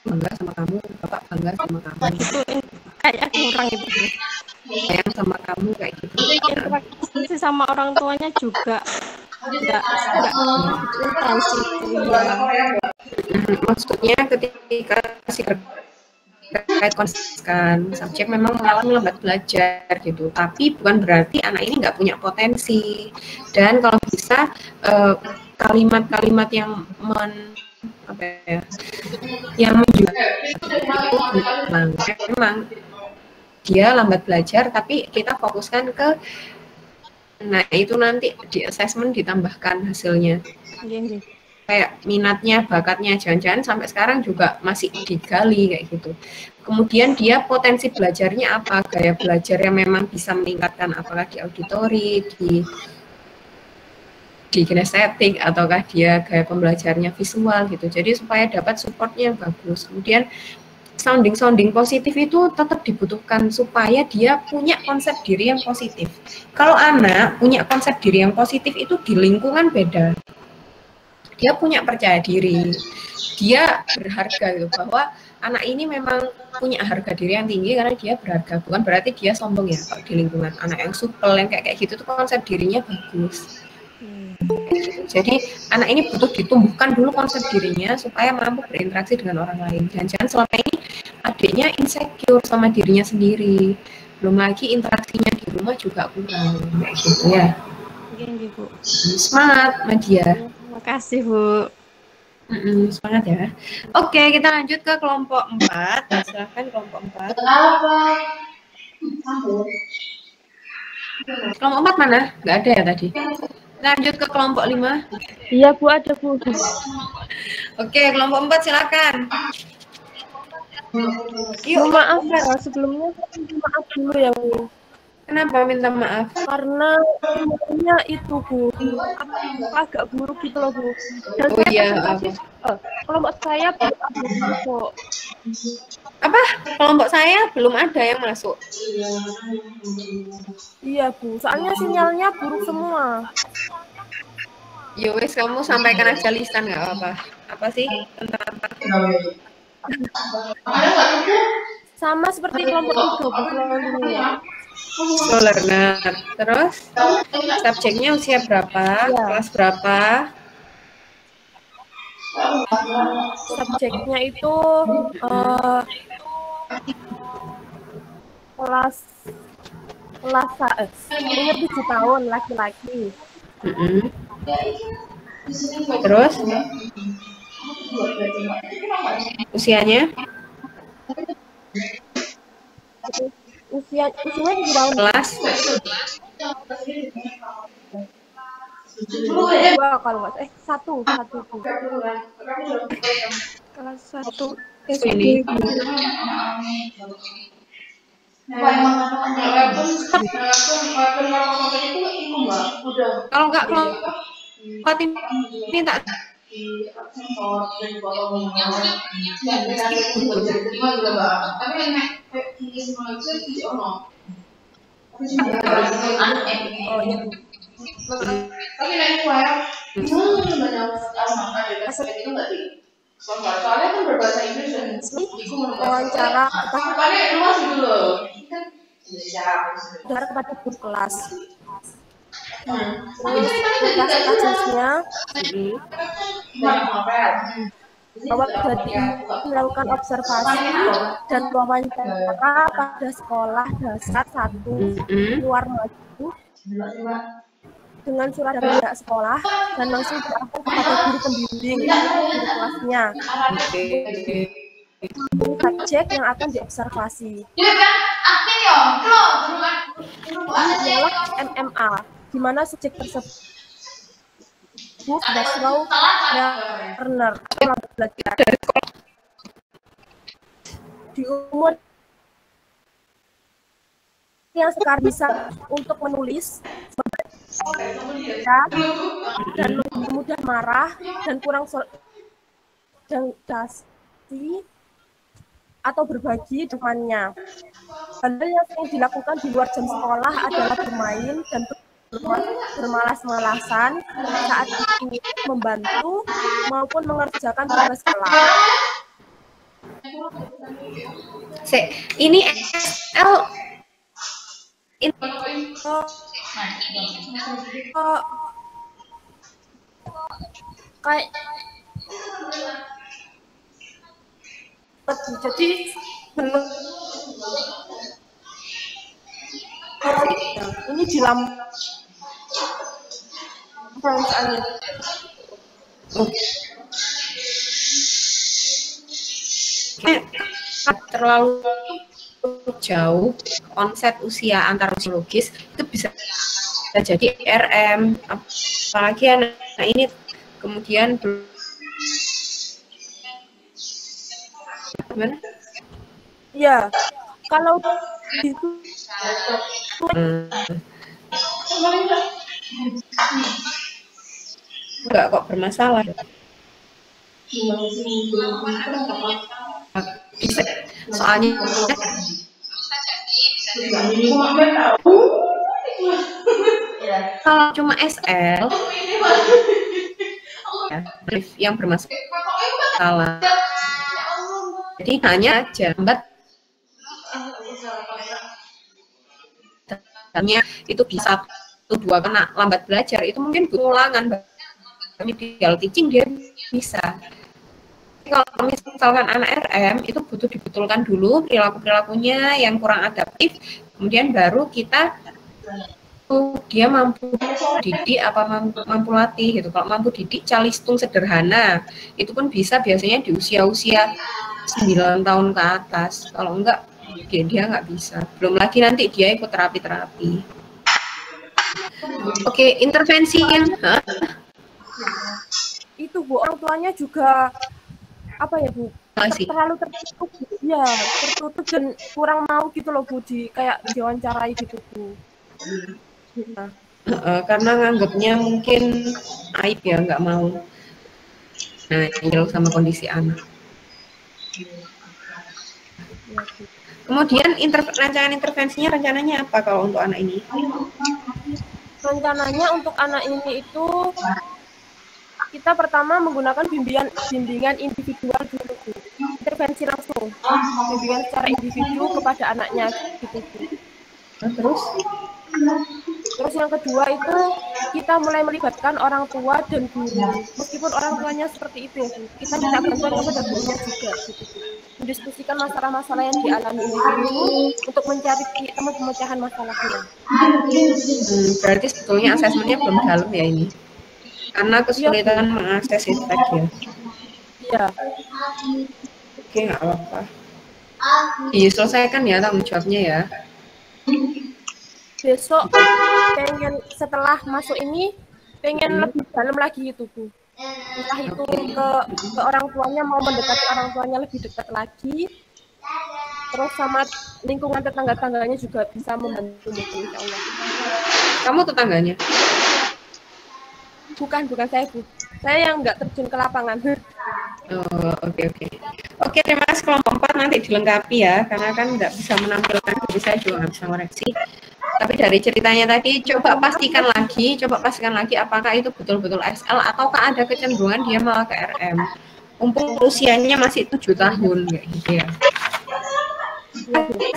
bangga sama kamu, bapak bangga sama kamu, Itu kayak kurang itu, Bu. sayang sama kamu kayak gitu. Interaksi sama orang tuanya juga nggak intens itu ya. Maksudnya ketika si terkait konsisten subjek memang mengalami lambat belajar gitu, tapi bukan berarti anak ini nggak punya potensi. Dan kalau bisa kalimat-kalimat yang yang menjual memang dia lambat belajar, tapi kita fokuskan ke itu nanti di assessment ditambahkan hasilnya. Kayak minatnya, bakatnya, jangan-jangan sampai sekarang juga masih digali kayak gitu. Kemudian dia potensi belajarnya apa, gaya belajar yang memang bisa meningkatkan, apakah di auditori, di kinestetik, ataukah dia gaya pembelajarnya visual gitu. Jadi supaya dapat supportnya yang bagus. Kemudian sounding positif itu tetap dibutuhkan supaya dia punya konsep diri yang positif. Kalau anak punya konsep diri yang positif itu di lingkungan beda. Dia punya percaya diri, dia berharga gitu, bahwa anak ini memang punya harga diri yang tinggi karena dia berharga, bukan berarti dia sombong ya. Kalau di lingkungan anak yang supel yang kayak gitu tuh konsep dirinya bagus. Jadi anak ini butuh ditumbuhkan dulu konsep dirinya supaya mampu berinteraksi dengan orang lain. Jangan-jangan selama ini adiknya insecure sama dirinya sendiri, belum lagi interaksinya di rumah juga kurang kayak gitu ya. Bu. Semangat Madia. Terima kasih, Bu. Semangat ya. Oke, kita lanjut ke kelompok 4. Silahkan kelompok 4. Kelompok 4 mana? Nggak ada ya tadi. Lanjut ke kelompok 5. Iya, Bu, ada, Bu. Oke, kelompok 4 silakan. Yuk, maaf ya, sebelumnya maaf dulu ya, Bu. Kenapa minta maaf? Karena semuanya itu, Bu, agak buruk gitu loh, Bu. Dan oh iya, kelompok saya belum masuk. Apa? Kelompok saya belum ada yang masuk. Iya, Bu, soalnya sinyalnya buruk semua. Ya wes, kamu sampaikan aja lisan nggak apa-apa. Apa sih? Tentang apa? Sama seperti kelompok 3, Bu, kelompok ini. Slow learner. Terus subjeknya usia berapa? Ya. Kelas berapa? Subjeknya itu kelas umur 7 tahun, laki-laki. Terus usianya? Usianya 7 tahun. Kelas? Dua kalau nggak satu. Kelas 1 ini. Kalau nggak ini tak soalnya kan berbahasa Inggris dan wawancara kepada kepada guru kelas. Terus tugas-tugasnya bahwa tadi melakukan observasi dan wawancara pada sekolah dasar 1 luar negeri dengan surat dari pihak sekolah dan langsung diarahkan kepada guru pembimbing guru kelasnya. Ini subjek yang akan diobservasi. Adalah MMA, di mana subjek tersebut sudah slow learner atau lambat belajar. Di umur yang sekarang bisa untuk menulis, membaca, dan lebih mudah marah dan kurang sosialisasi atau berbagi temannya. Hal yang sering dilakukan di luar jam sekolah adalah bermain dan bermalas-malasan saat itu membantu maupun mengerjakan tugas sekolah. Ini SL kayak jadi ini di perasaan terlalu jauh konsep usia antar usia logis itu bisa jadi RM, apalagi anak ini kemudian gimana? Ya, kalau itu enggak kok bermasalah. Soalnya kalau cuma SL ya, yang bermasalah. Jadi hanya aja lambat itu bisa 1-2 kena lambat belajar itu mungkin butuh ulangan. Remedial teaching dia bisa. Kalau misalkan anak RM itu butuh dibetulkan dulu perilakunya yang kurang adaptif, kemudian baru kita dia mampu didik apa mampu latih gitu. Kalau mampu didik calistung sederhana itu pun bisa biasanya di usia-usia 9 tahun ke atas. Kalau enggak dia nggak bisa. Belum lagi nanti dia ikut terapi. Oke, intervensi yang itu Bu, orang tuanya juga apa ya Bu? Terlalu tertutup, ya tertutup dan kurang mau gitu loh Bu, kayak diwawancarai gitu Bu. Nah, karena nganggapnya mungkin aib ya, nggak mau. Nah, ini sama kondisi anak. Kemudian rancangan intervensinya rencananya apa kalau untuk anak ini? Rencananya untuk anak ini itu kita pertama menggunakan bimbingan individual dulu, intervensi langsung, bimbingan secara individu kepada anaknya gitu. Terus yang kedua itu kita mulai melibatkan orang tua dan guru, meskipun orang tuanya seperti itu ya, kita minta bantuan kepada gurunya juga gitu. Mendiskusikan masalah-masalah yang dialami individu untuk mencari teman pemecahan masalahnya. Berarti sebetulnya asesmennya belum dalam ya ini, karena kesulitan mengakses itu tadi ya. Iya. Oke, nggak apa-apa. Diselesaikan ya tanggung jawabnya ya. Besok pengen setelah masuk ini pengen lebih dalam lagi itu Bu. Entah itu ke orang tuanya, mau mendekati orang tuanya lebih dekat lagi, terus sama lingkungan tetangga-tangganya juga bisa membantu mungkin insya Allah. Kamu tetangganya? Bukan saya Bu, saya yang nggak terjun ke lapangan. Oh, oke, terima kasih. Kelompok 4 nanti dilengkapi ya, karena kan nggak bisa menampilkan, jadi saya juga nggak bisa koreksi. Tapi dari ceritanya tadi, coba pastikan lagi apakah itu betul-betul SL ataukah ada kecenderungan dia malah ke RM. Mumpung usianya masih 7 tahun kayak gitu ya.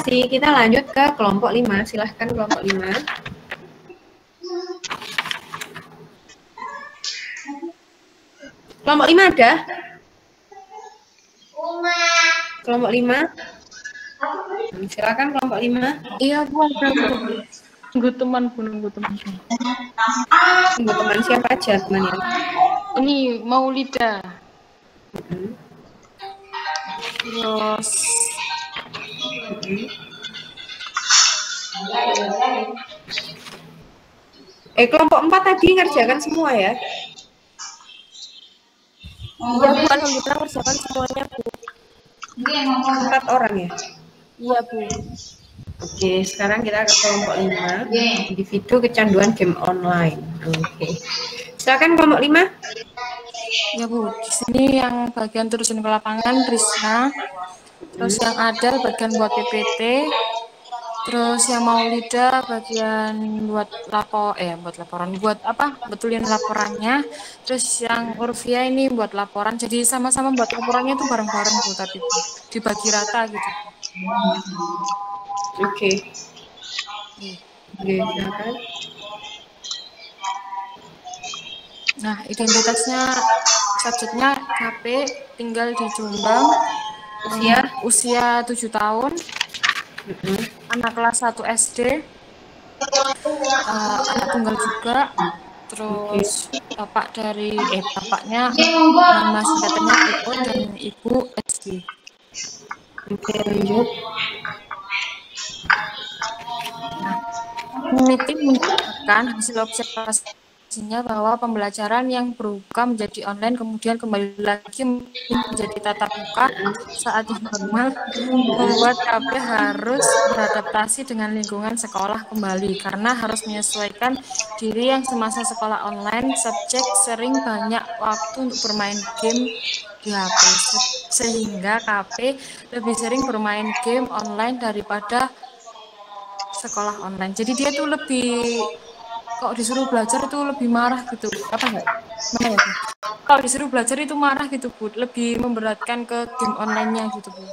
Kita lanjut ke kelompok 5. Silahkan kelompok 5. Kelompok 5 ada? Kelompok 5. Silakan kelompok 5. Iya Bu, ada nunggu teman. Nunggu teman siapa aja temannya? Ini Maulida. Terus kelompok 4 tadi ngerjakan semua ya? Iya Bu, alhamdulillah ngerjakan semuanya Bu. 4 orang ya? Iya Bu. Oke, sekarang kita ke kelompok 5. Individu kecanduan game online. Oke. Silakan kelompok 5. Ya Bu, di sini yang bagian turusin ke lapangan Risna, terus yang Adel bagian buat PPT, terus yang Maulida bagian buat laporan, buat apa? Betulin laporannya. Terus yang Urvia ini buat laporan. Jadi sama-sama buat laporannya tuh bareng-bareng Bu, tapi dibagi rata gitu. Oke. Oke, silakan. Nah, identitasnya subjeknya KP, tinggal di Jombang, usia 7 tahun, anak kelas 1 SD, anak tunggal juga, terus bapaknya nama singkatannya Eko dan ibu SD. Oke, lanjut. Meeting menunjukkan hasil observasinya bahwa pembelajaran yang berubah menjadi online kemudian kembali lagi menjadi tatap muka saat yang normal membuat KP harus beradaptasi dengan lingkungan sekolah kembali karena harus menyesuaikan diri yang semasa sekolah online subjek sering banyak waktu untuk bermain game di HP sehingga KP lebih sering bermain game online daripada sekolah online. Jadi dia tuh lebih kok disuruh belajar itu lebih marah gitu. Apa enggak? Mana ya, Bu? Kalau disuruh belajar itu marah gitu, Bu. Lebih memberatkan ke game online-nya gitu, Bu.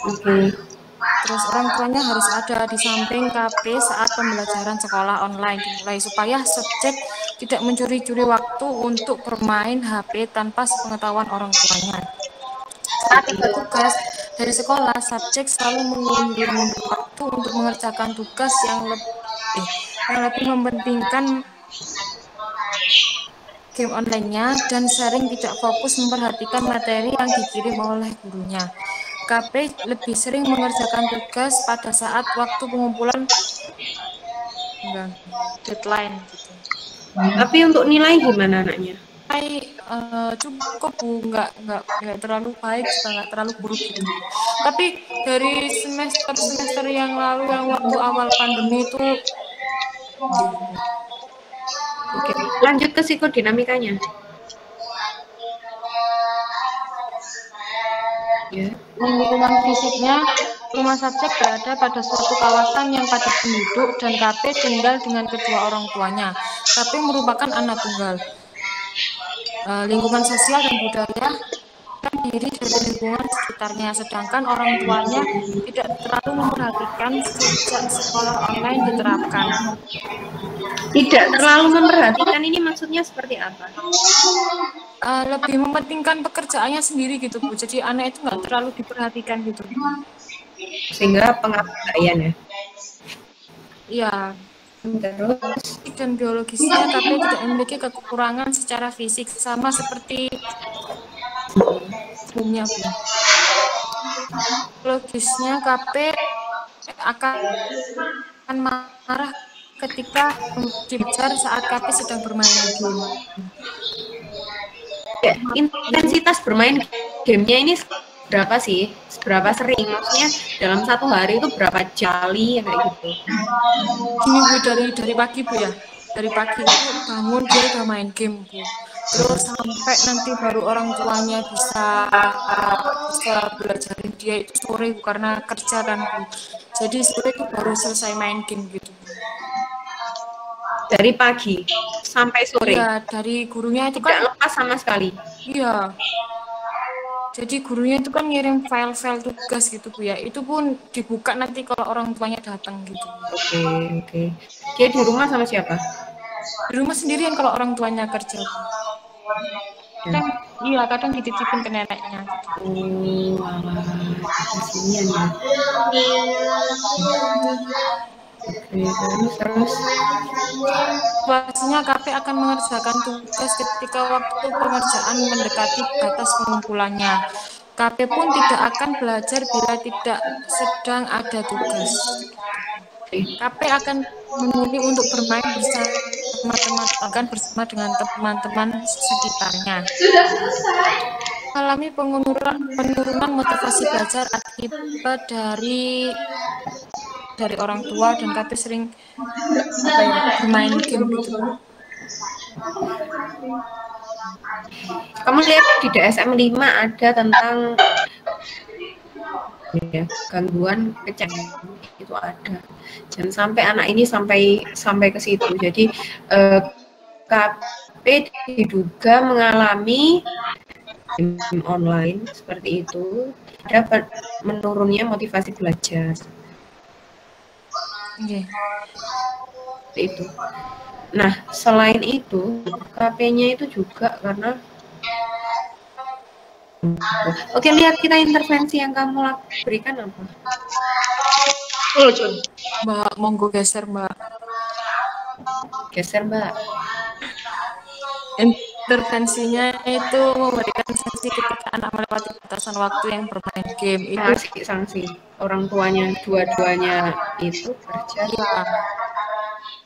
Oke. Terus orang tuanya harus ada di samping KP saat pembelajaran sekolah online dimulai supaya subjek tidak mencuri-curi waktu untuk bermain HP tanpa sepengetahuan orang tuanya. Saat tiba tugas dari sekolah, subjek selalu mengundur waktu untuk mengerjakan tugas yang lebih mementingkan game online-nya dan sering tidak fokus memperhatikan materi yang dikirim oleh gurunya. KP lebih sering mengerjakan tugas pada saat waktu pengumpulan deadline gitu. Tapi untuk nilai gimana anaknya? Cukup Bu, nggak terlalu baik juga nggak terlalu buruk gitu. Tapi dari semester yang lalu yang waktu awal pandemi itu Oke, lanjut ke psikodinamikanya. Ya. Lingkungan fisiknya, rumah subjek berada pada suatu kawasan yang padat penduduk dan KP tinggal dengan kedua orang tuanya. KP merupakan anak tunggal. Lingkungan sosial dan budaya kan diri dari lingkungan sekitarnya, sedangkan orang tuanya tidak terlalu memperhatikan sejak sekolah online diterapkan. Tidak terlalu memperhatikan ini maksudnya seperti apa? Lebih mementingkan pekerjaannya sendiri gitu Bu. Jadi anak itu nggak terlalu diperhatikan gitu. Sehingga pengabaian ya. Iya. Terus Dan biologisnya KP tidak memiliki kekurangan secara fisik sama seperti umumnya Bu. Biologisnya KP akan marah ketika dikejar saat KP sedang bermain game. ya, intensitas bermain gamenya ini berapa sih? Seberapa sering? Maksudnya dalam satu hari itu berapa kali kayak gitu? Gini Bu, dari pagi Bu ya. Dari pagi itu bangun dia udah main game Bu. Terus sampai nanti baru orang tuanya bisa belajarin dia itu sore Bu, karena kerja kan Bu. Jadi sore itu baru selesai main game gitu Bu. Dari pagi sampai sore? Iya, dari gurunya itu Tidak kan lepas sama sekali? iya. Jadi gurunya itu kan ngirim file-file tugas gitu Bu ya. Itu pun dibuka nanti kalau orang tuanya datang gitu. Oke. Dia di rumah sama siapa? Di rumah sendirian kalau orang tuanya kerja Bu. Kadang dititipin ke neneknya gitu. Kasihan ya. Oke, terus Situasinya KP akan mengerjakan tugas ketika waktu pengerjaan mendekati batas pengumpulannya. KP pun tidak akan belajar bila tidak sedang ada tugas. KP akan memilih untuk bermain bersama akan bersama dengan teman-teman sekitarnya. Sudah selesai. Alami penurunan motivasi belajar akibat dari orang tua dan kami sering bermain game gitu. Kamu lihat di DSM 5 ada tentang ya, gangguan kecenderungan itu ada. Jangan sampai anak ini sampai ke situ. Jadi KP diduga mengalami game online seperti itu, ada menurunnya motivasi belajar. Okay. Itu. Nah, selain itu, KP-nya itu juga karena Oke, lihat kita intervensi yang kamu berikan apa? Mbak, monggo geser, Mbak. Geser, Mbak. Intervensinya itu memberikan sanksi ketika anak melewati batasan waktu yang bermain game. Itu sanksi. Orang tuanya dua-duanya itu kerja. Ya.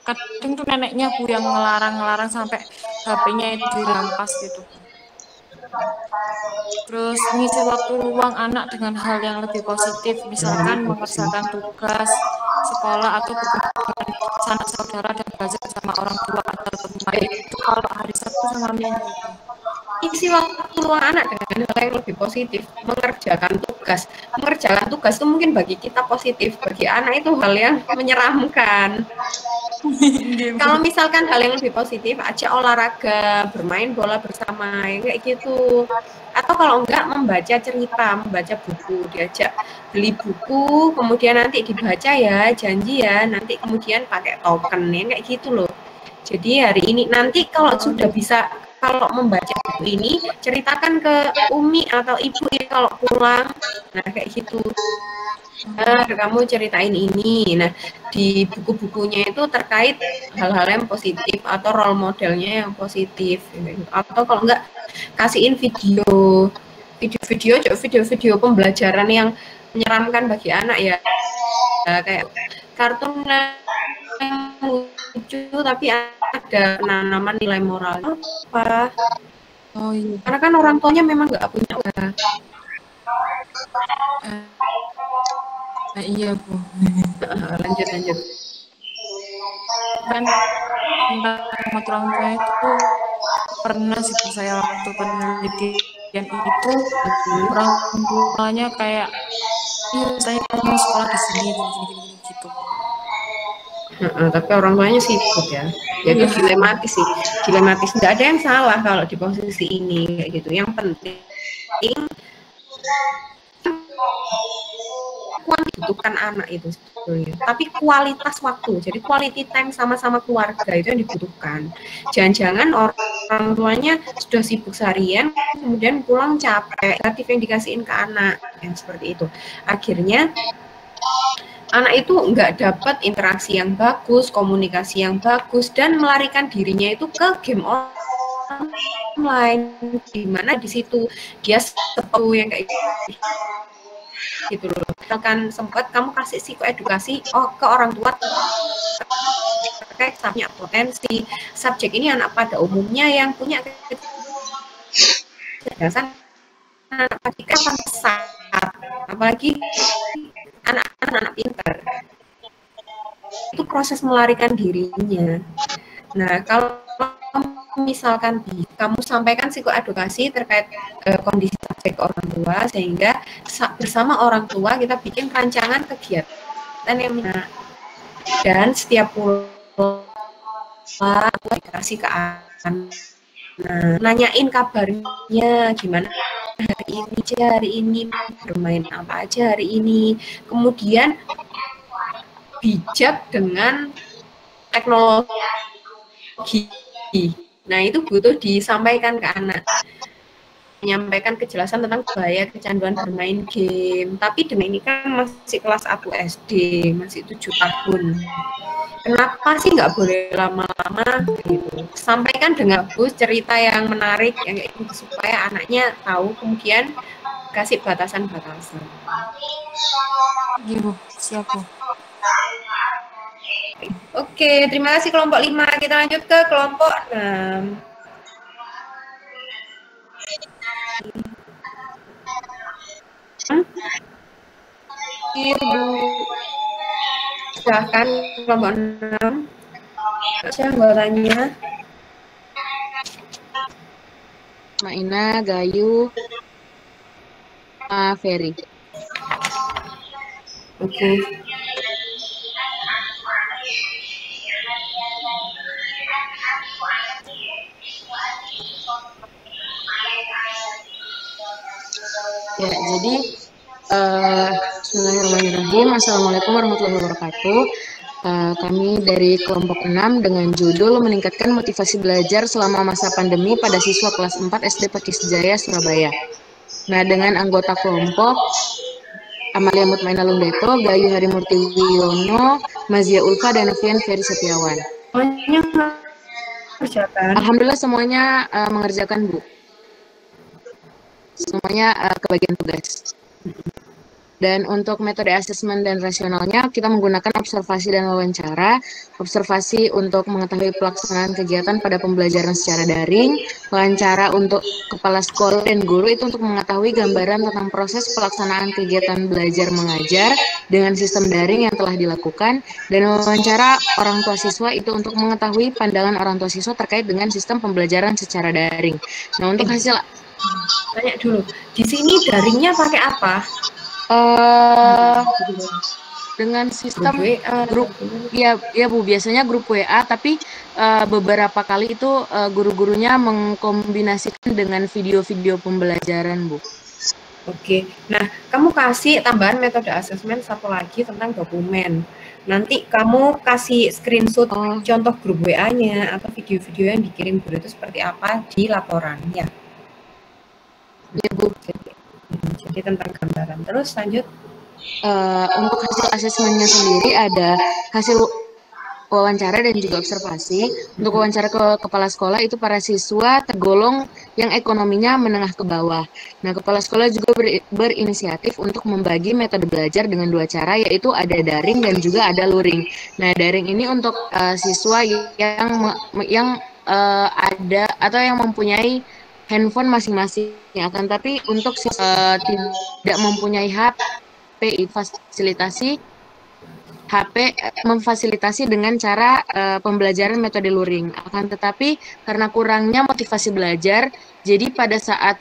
Kadang tuh neneknya Bu yang ngelarang sampai HP-nya itu dirampas gitu. Terus mengisi waktu luang anak dengan hal yang lebih positif, misalkan mengerjakan tugas sekolah atau berkunjung dengan sanak saudara dan belajar sama orang tua atau bermain itu kalau hari Sabtu sama Minggu. Isi waktu luang anak dengan hal yang lebih positif, mengerjakan tugas. Mengerjakan tugas itu mungkin bagi kita positif, bagi anak itu hal yang menyeramkan. Kalau misalkan hal yang lebih positif, ajak olahraga, bermain bola bersama, kayak gitu. Atau kalau enggak, membaca cerita, membaca buku, diajak beli buku, kemudian nanti dibaca ya, janji ya, nanti kemudian pakai token, ya kayak gitu loh. Jadi hari ini, nanti kalau sudah bisa, kalau membaca buku ini, ceritakan ke Umi atau Ibu ya kalau pulang, nah kayak gitu. Kamu ceritain ini. Nah, di buku-bukunya itu terkait hal-hal yang positif atau role modelnya yang positif. Atau kalau enggak, kasihin video pembelajaran yang menyeramkan bagi anak ya. Kayak kartun yang lucu tapi ada penanaman nilai moral apa. Oh iya. Karena kan orang tuanya memang nggak punya. Iya Bu. Lanjut. Kan tentang orang tua itu pernah sih saya waktu penelitian itu orang tuanya kayak iya saya mau sekolah di sini gitu. Tapi orang tuanya sibuk ya. Jadi dilematis sih. Dilematis. Nggak ada yang salah kalau di posisi ini kayak gitu. Yang penting dibutuhkan anak itu sebetulnya. Tapi kualitas waktu, jadi quality time sama-sama keluarga itu yang dibutuhkan. Jangan-jangan orang tuanya sudah sibuk seharian, kemudian pulang capek, kreatif yang dikasihin ke anak, yang seperti itu. Akhirnya anak itu nggak dapat interaksi yang bagus, komunikasi yang bagus, dan melarikan dirinya itu ke game online, di mana di situ dia seperti yang kayak gitu loh. Misalkan sempat kamu kasih psikoedukasi ke orang tua terkait punya potensi subjek ini anak pada umumnya yang punya kecerdasan anak pada besar, apalagi anak-anak pintar itu proses melarikan dirinya. Nah, kalau misalkan kamu sampaikan psikoedukasi terkait kondisi subjek orang tua, sehingga bersama orang tua kita bikin rancangan kegiatan yang menarik, dan setiap pulang dikasih ke anak, nanyain kabarnya gimana hari ini bermain apa aja hari ini, kemudian bijak dengan teknologi. Nah, itu butuh disampaikan ke anak. Menyampaikan kejelasan tentang bahaya kecanduan bermain game. Tapi dengan ini kan masih kelas 1 SD, masih 7 tahun. Kenapa sih nggak boleh lama-lama gitu? Sampaikan dengan bagus cerita yang menarik, yang kayak gitu, supaya anaknya tahu, kemudian kasih batasan-batasan. Iya Bu, siap Bu. Oke, terima kasih kelompok 5. Kita lanjut ke kelompok 6. Silahkan kelompok 6. Siapa anggotanya? Maina, Gayu, Ferry. Oke. Ya, jadi Bismillahirrahmanirrahim. Assalamualaikum warahmatullahi wabarakatuh. Kami dari kelompok 6 dengan judul meningkatkan motivasi belajar selama masa pandemi pada siswa kelas 4 SD Pakis Jaya, Surabaya. Nah, dengan anggota kelompok Amalia Mutmainah Lundeto, Gayu Harimurti Wiono, Mazia Ulfa, dan Novian Ferry Setiawan. Alhamdulillah semuanya mengerjakan, Bu. Semuanya kebagian tugas. Dan untuk metode asesmen dan rasionalnya, kita menggunakan observasi dan wawancara. Observasi untuk mengetahui pelaksanaan kegiatan pada pembelajaran secara daring. Wawancara untuk kepala sekolah dan guru itu untuk mengetahui gambaran tentang proses pelaksanaan kegiatan belajar mengajar dengan sistem daring yang telah dilakukan. Dan wawancara orang tua siswa itu untuk mengetahui pandangan orang tua siswa terkait dengan sistem pembelajaran secara daring. Nah, untuk hasil... Tanya dulu, di sini daringnya pakai apa? Dengan sistem grup ya Bu, biasanya grup WA, tapi beberapa kali itu guru-gurunya mengkombinasikan dengan video-video pembelajaran, Bu. Oke, nah kamu kasih tambahan metode asesmen satu lagi tentang dokumen. Nanti kamu kasih screenshot contoh grup WA-nya atau video-video yang dikirim guru itu seperti apa di laporan ya. Ya, Bu. Jadi tentang gambaran. Terus lanjut. Untuk hasil asesmennya sendiri ada hasil wawancara dan juga observasi. Untuk wawancara ke kepala sekolah itu para siswa tergolong yang ekonominya menengah ke bawah. Nah, kepala sekolah juga berinisiatif untuk membagi metode belajar dengan dua cara, yaitu ada daring dan juga ada luring. Nah, daring ini untuk siswa yang ada atau yang mempunyai handphone masing-masing, akan tapi untuk tidak mempunyai HP memfasilitasi dengan cara pembelajaran metode luring. Akan tetapi karena kurangnya motivasi belajar, jadi pada saat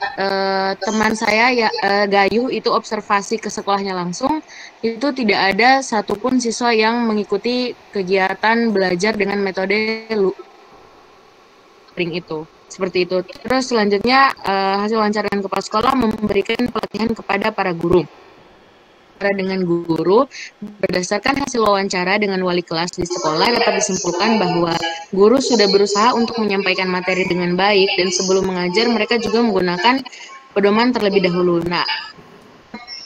teman saya Gayu itu observasi ke sekolahnya langsung, itu tidak ada satupun siswa yang mengikuti kegiatan belajar dengan metode luring itu. Seperti itu. Terus selanjutnya hasil wawancara dengan kepala sekolah memberikan pelatihan kepada para guru. Dengan guru, berdasarkan hasil wawancara dengan wali kelas di sekolah dapat disimpulkan bahwa guru sudah berusaha untuk menyampaikan materi dengan baik dan sebelum mengajar mereka juga menggunakan pedoman terlebih dahulu. Nah,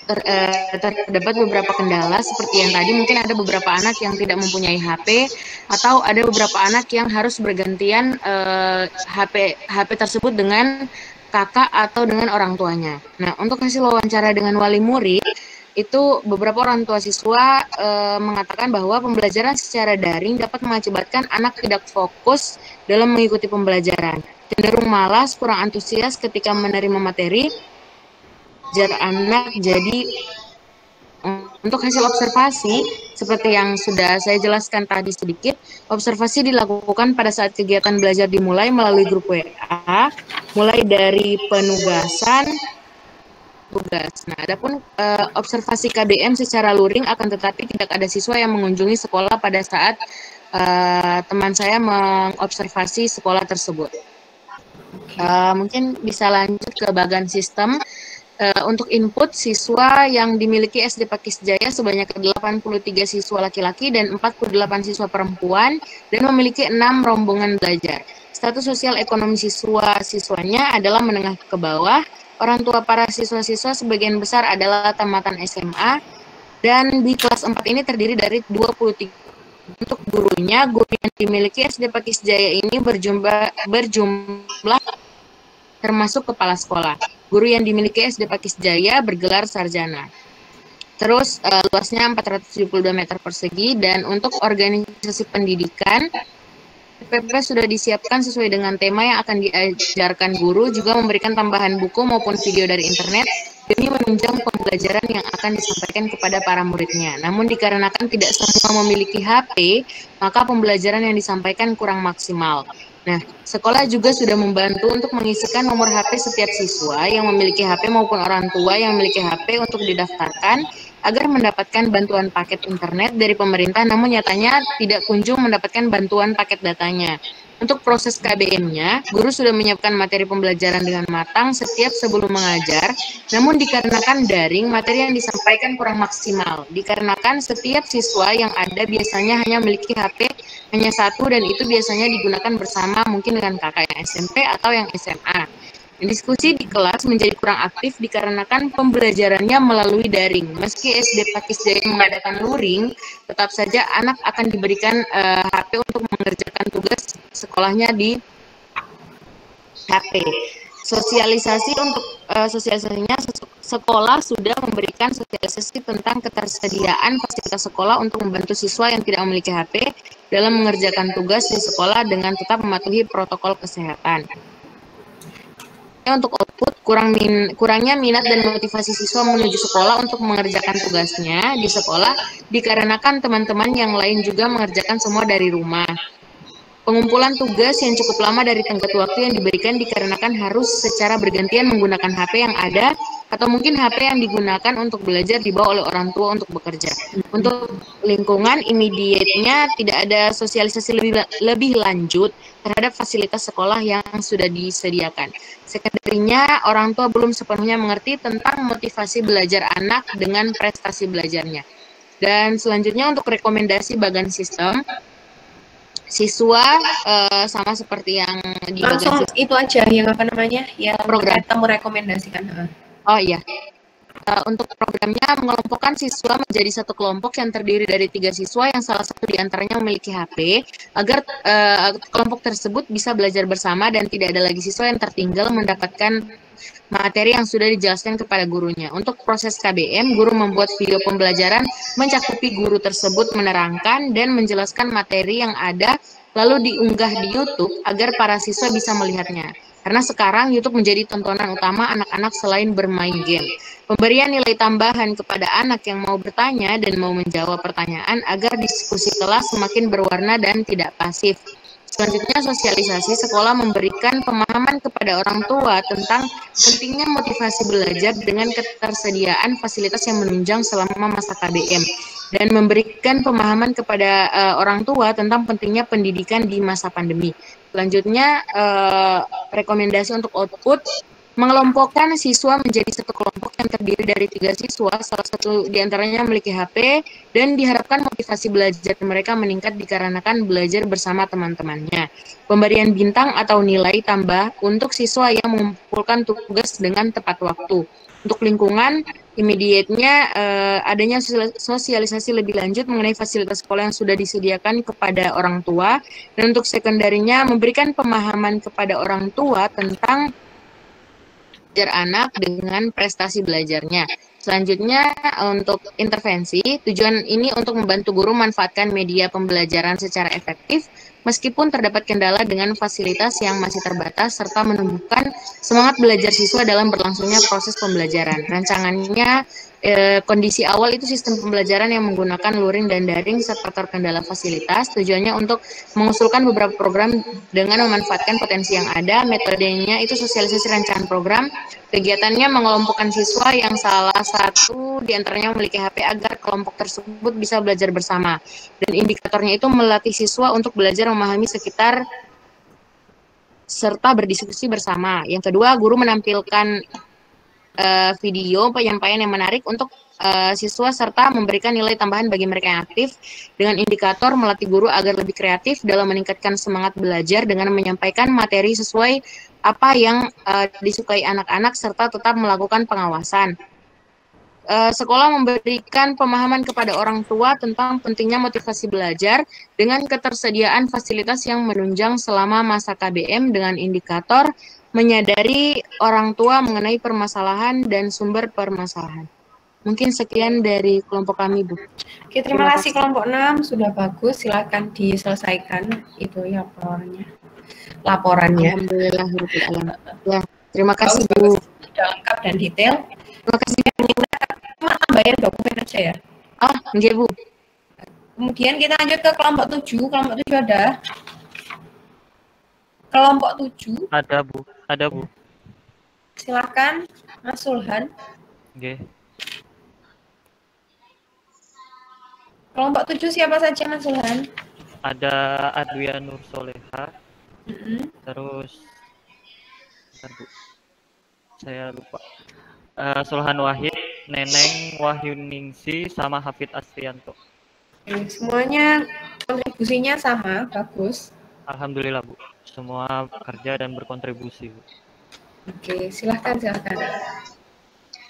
terdapat beberapa kendala seperti yang tadi, mungkin ada beberapa anak yang tidak mempunyai HP atau ada beberapa anak yang harus bergantian HP tersebut dengan kakak atau dengan orang tuanya. Nah, untuk hasil wawancara dengan wali murid itu beberapa orang tua siswa mengatakan bahwa pembelajaran secara daring dapat mengakibatkan anak tidak fokus dalam mengikuti pembelajaran, cenderung malas, kurang antusias ketika menerima materi. Anak jadi untuk hasil observasi seperti yang sudah saya jelaskan tadi sedikit, observasi dilakukan pada saat kegiatan belajar dimulai melalui grup WA, mulai dari penugasan tugas. Nah, adapun observasi KDM secara luring, akan tetapi tidak ada siswa yang mengunjungi sekolah pada saat teman saya mengobservasi sekolah tersebut. Mungkin bisa lanjut ke bagian sistem. Untuk input siswa yang dimiliki SD Pakis Jaya sebanyak 83 siswa laki-laki dan 48 siswa perempuan dan memiliki 6 rombongan belajar. Status sosial ekonomi siswanya adalah menengah ke bawah. Orang tua para siswa-siswa sebagian besar adalah tamatan SMA dan di kelas 4 ini terdiri dari 23. Untuk gurunya, guru yang dimiliki SD Pakis Jaya ini berjumlah termasuk kepala sekolah. Guru yang dimiliki SD Pakis Jaya bergelar sarjana. Terus luasnya 472 meter persegi, dan untuk organisasi pendidikan PPP sudah disiapkan sesuai dengan tema yang akan diajarkan guru, juga memberikan tambahan buku maupun video dari internet demi menunjang pembelajaran yang akan disampaikan kepada para muridnya. Namun dikarenakan tidak semua memiliki HP, maka pembelajaran yang disampaikan kurang maksimal. Nah, sekolah juga sudah membantu untuk mengisikan nomor HP setiap siswa yang memiliki HP maupun orang tua yang memiliki HP untuk didaftarkan agar mendapatkan bantuan paket internet dari pemerintah, namun nyatanya tidak kunjung mendapatkan bantuan paket datanya. Untuk proses KBM-nya, guru sudah menyiapkan materi pembelajaran dengan matang setiap sebelum mengajar, namun dikarenakan daring, materi yang disampaikan kurang maksimal. Dikarenakan setiap siswa yang ada biasanya hanya memiliki HP hanya satu, dan itu biasanya digunakan bersama mungkin dengan kakak yang SMP atau yang SMA. Diskusi di kelas menjadi kurang aktif dikarenakan pembelajarannya melalui daring. Meski SD Pakis Jaya mengadakan luring, tetap saja anak akan diberikan HP untuk mengerjakan tugas sekolahnya di HP. Sosialisasi untuk sosialisasinya, sekolah sudah memberikan sosialisasi tentang ketersediaan fasilitas sekolah untuk membantu siswa yang tidak memiliki HP dalam mengerjakan tugas di sekolah dengan tetap mematuhi protokol kesehatan. Untuk output, kurangnya minat dan motivasi siswa menuju sekolah untuk mengerjakan tugasnya di sekolah dikarenakan teman-teman yang lain juga mengerjakan semua dari rumah. Pengumpulan tugas yang cukup lama dari tenggat waktu yang diberikan dikarenakan harus secara bergantian menggunakan HP yang ada, atau mungkin HP yang digunakan untuk belajar dibawa oleh orang tua untuk bekerja. Untuk lingkungan, immediate-nya tidak ada sosialisasi lebih lanjut terhadap fasilitas sekolah yang sudah disediakan. Sekendarnya, orang tua belum sepenuhnya mengerti tentang motivasi belajar anak dengan prestasi belajarnya. Dan selanjutnya untuk rekomendasi bagan sistem, siswa sama seperti yang di langsung bagan itu aja yang apa namanya, yang program kamu rekomendasikan. Oh iya. Untuk programnya mengelompokkan siswa menjadi satu kelompok yang terdiri dari 3 siswa yang salah satu diantaranya memiliki HP, agar kelompok tersebut bisa belajar bersama dan tidak ada lagi siswa yang tertinggal mendapatkan materi yang sudah dijelaskan kepada gurunya. Untuk proses KBM, guru membuat video pembelajaran mencakupi guru tersebut menerangkan dan menjelaskan materi yang ada, lalu diunggah di YouTube agar para siswa bisa melihatnya. Karena sekarang YouTube menjadi tontonan utama anak-anak selain bermain game. Pemberian nilai tambahan kepada anak yang mau bertanya dan mau menjawab pertanyaan agar diskusi kelas semakin berwarna dan tidak pasif. Selanjutnya, sosialisasi, sekolah memberikan pemahaman kepada orang tua tentang pentingnya motivasi belajar dengan ketersediaan fasilitas yang menunjang selama masa KBM, dan memberikan pemahaman kepada orang tua tentang pentingnya pendidikan di masa pandemi. Selanjutnya, rekomendasi untuk output, mengelompokkan siswa menjadi satu kelompok yang terdiri dari 3 siswa, salah satu diantaranya memiliki HP, dan diharapkan motivasi belajar mereka meningkat dikarenakan belajar bersama teman-temannya. Pemberian bintang atau nilai tambah untuk siswa yang mengumpulkan tugas dengan tepat waktu. Untuk lingkungan, immediate-nya adanya sosialisasi lebih lanjut mengenai fasilitas sekolah yang sudah disediakan kepada orang tua, dan untuk sekunderinya memberikan pemahaman kepada orang tua tentang belajar anak dengan prestasi belajarnya. Selanjutnya, untuk intervensi, tujuan ini untuk membantu guru memanfaatkan media pembelajaran secara efektif, meskipun terdapat kendala dengan fasilitas yang masih terbatas, serta menumbuhkan semangat belajar siswa dalam berlangsungnya proses pembelajaran. Rancangannya, kondisi awal itu sistem pembelajaran yang menggunakan luring dan daring serta terkendala fasilitas. Tujuannya untuk mengusulkan beberapa program dengan memanfaatkan potensi yang ada. Metodenya itu sosialisasi rancangan program. Kegiatannya mengelompokkan siswa yang salah satu diantaranya memiliki HP agar kelompok tersebut bisa belajar bersama. Dan indikatornya itu melatih siswa untuk belajar memahami sekitar serta berdiskusi bersama. Yang kedua, guru menampilkan video penyampaian yang menarik untuk siswa serta memberikan nilai tambahan bagi mereka yang aktif, dengan indikator melatih guru agar lebih kreatif dalam meningkatkan semangat belajar dengan menyampaikan materi sesuai apa yang disukai anak-anak serta tetap melakukan pengawasan. Sekolah memberikan pemahaman kepada orang tua tentang pentingnya motivasi belajar dengan ketersediaan fasilitas yang menunjang selama masa KBM dengan indikator menyadari orang tua mengenai permasalahan dan sumber permasalahan. Mungkin sekian dari kelompok kami, Bu. Oke, terima kasih kelompok 6 sudah bagus. Silakan diselesaikan itu ya laporannya. Alhamdulillah, ya, terima kasih Bu. Sudah lengkap dan detail. Terima kasih Bu. Cuma tambahin dokumen aja ya. Oh, enggak Bu. Kemudian kita lanjut ke kelompok 7. Kelompok 7 ada. Kelompok 7. Ada Bu, ada Bu. Silakan Mas Sulhan. Oke. Kelompok 7 siapa saja Mas Sulhan? Ada Adwia Nur Soleha. Terus bentar, Bu. Saya lupa. Sulhan Wahid, Neneng Wahyuningsi, sama Hafid Asrianto. Semuanya kontribusinya sama, bagus. Alhamdulillah Bu, semua bekerja dan berkontribusi Bu. Oke, silahkan.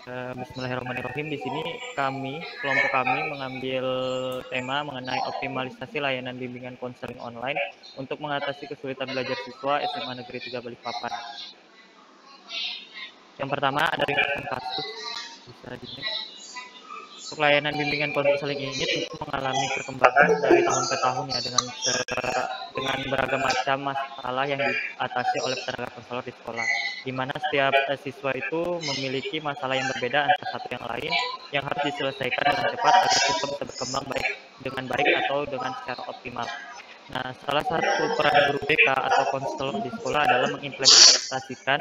Bismillahirrahmanirrahim. Di sini kelompok kami mengambil tema mengenai optimalisasi layanan bimbingan konseling online untuk mengatasi kesulitan belajar siswa SMA Negeri 3 Balikpapan. Yang pertama ada ringkasan kasus. Bisa untuk layanan bimbingan konseling ini tentu mengalami perkembangan dari tahun ke tahun ya dengan beragam macam masalah yang diatasi oleh tenaga konselor di sekolah, di mana setiap siswa itu memiliki masalah yang berbeda antara satu yang lain yang harus diselesaikan dengan cepat agar siswa bisa berkembang dengan baik atau dengan secara optimal. Nah, salah satu peran guru BK atau konselor di sekolah adalah mengimplementasikan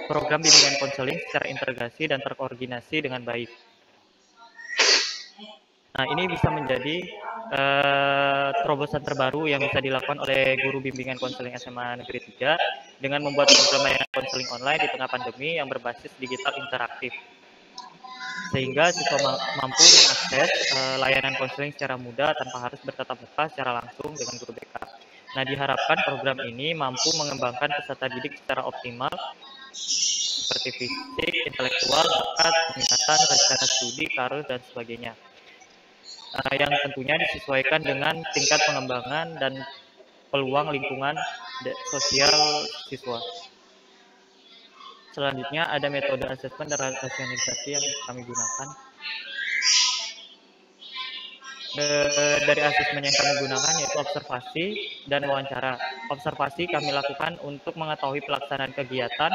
program bimbingan konseling secara integrasi dan terkoordinasi dengan baik. Nah, ini bisa menjadi terobosan terbaru yang bisa dilakukan oleh guru bimbingan konseling SMA Negeri 3 dengan membuat program layanan konseling online di tengah pandemi yang berbasis digital interaktif. Sehingga siswa mampu mengakses layanan konseling secara mudah tanpa harus bertatap muka secara langsung dengan guru BK. Nah, diharapkan program ini mampu mengembangkan peserta didik secara optimal seperti fisik, intelektual, bakat, peningkatan, rencana studi, karir, dan sebagainya. Yang tentunya disesuaikan dengan tingkat pengembangan dan peluang lingkungan sosial siswa. Selanjutnya ada metode asesmen dan rasionalisasi yang kami gunakan. Dari asesmen yang kami gunakan yaitu observasi dan wawancara. Observasi kami lakukan untuk mengetahui pelaksanaan kegiatan